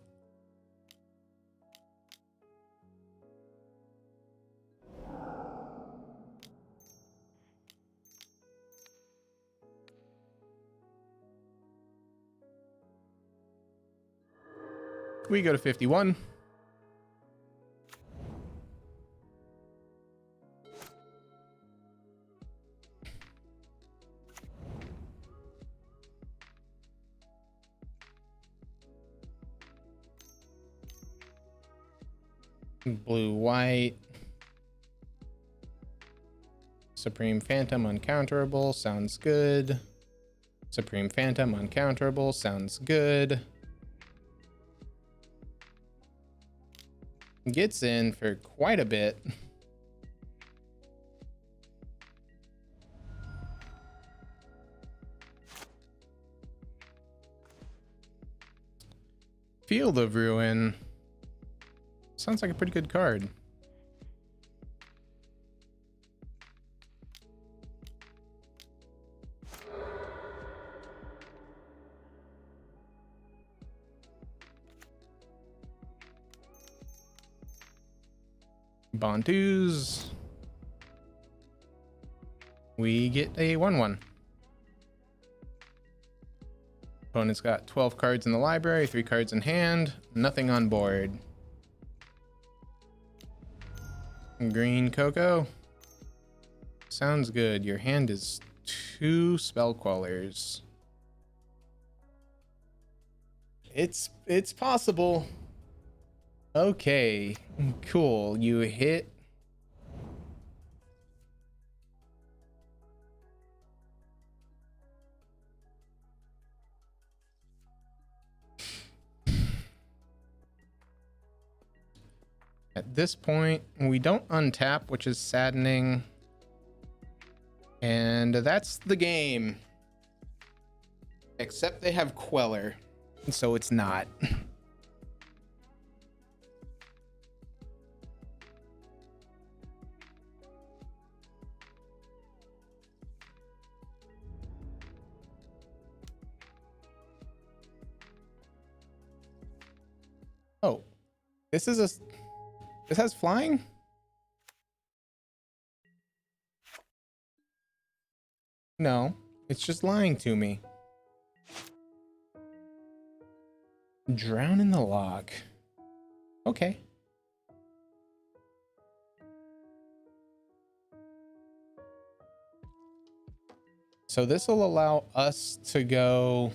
Speaker 1: We go to 51. Blue, white. Supreme Phantom uncounterable. Sounds good. Supreme Phantom uncounterable. Sounds good. Gets in for quite a bit. Field of Ruin. Sounds like a pretty good card. Bantus. We get a 1/1. Opponent's got 12 cards in the library, 3 cards in hand, nothing on board. Green Cocoa. Sounds good. Your hand is 2 spell quellers. It's possible. Okay, cool. You hit. At this point, we don't untap, which is saddening. And that's the game. Except they have Queller, so it's not. Oh, this has flying? No, it's just lying to me. Drown in the lock. Okay. So this will allow us to go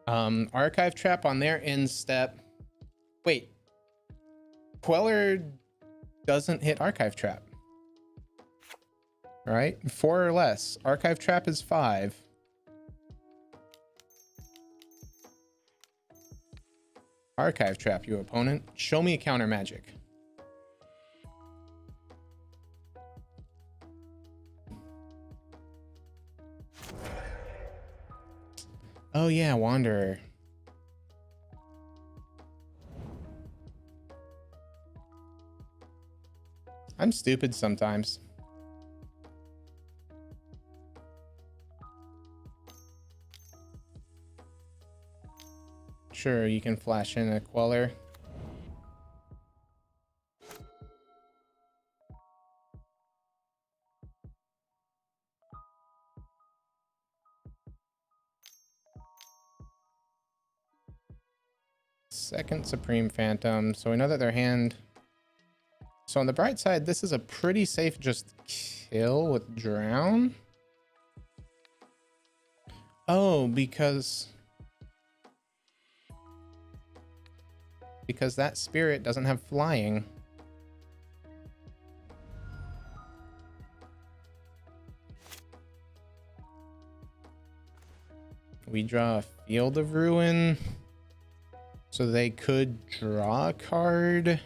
Speaker 1: Archive Trap on their end step. Wait. Queller doesn't hit Archive Trap. Right? 4 or less. Archive Trap is 5. Archive Trap, you opponent. Show me a counter magic. Oh yeah, Wanderer. I'm stupid sometimes. Sure, you can flash in a Queller. Second Supreme Phantom. So we know that their hand... So on the bright side, this is a pretty safe just kill with Drown. Oh, because that spirit doesn't have flying. We draw a Field of Ruin. So they could draw a card.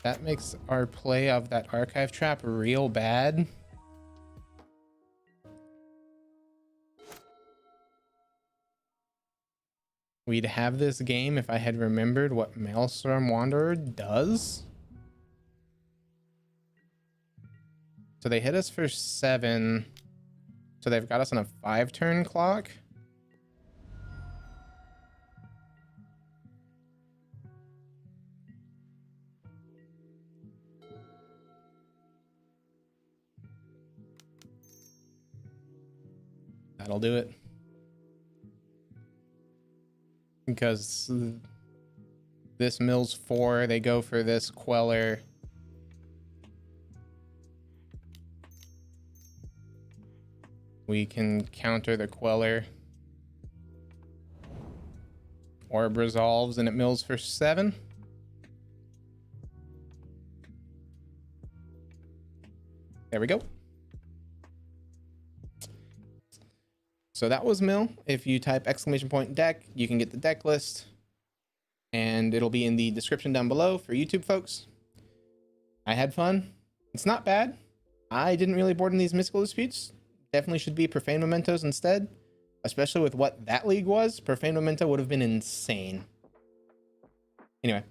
Speaker 1: That makes our play of that Archive Trap real bad. We'd have this game if I had remembered what Maelstrom Wanderer does. So they hit us for 7. So they've got us on a 5-turn clock. That'll do it. Because this mills 4, they go for this Queller. We can counter the Queller. Orb resolves and it mills for 7. There we go. So that was mill. If you type !deck, you can get the deck list. And it'll be in the description down below for YouTube folks. I had fun. It's not bad. I didn't really board in these mystical disputes. Definitely should be Profane Mementos instead. Especially with what that league was. Profane Memento would have been insane. Anyway.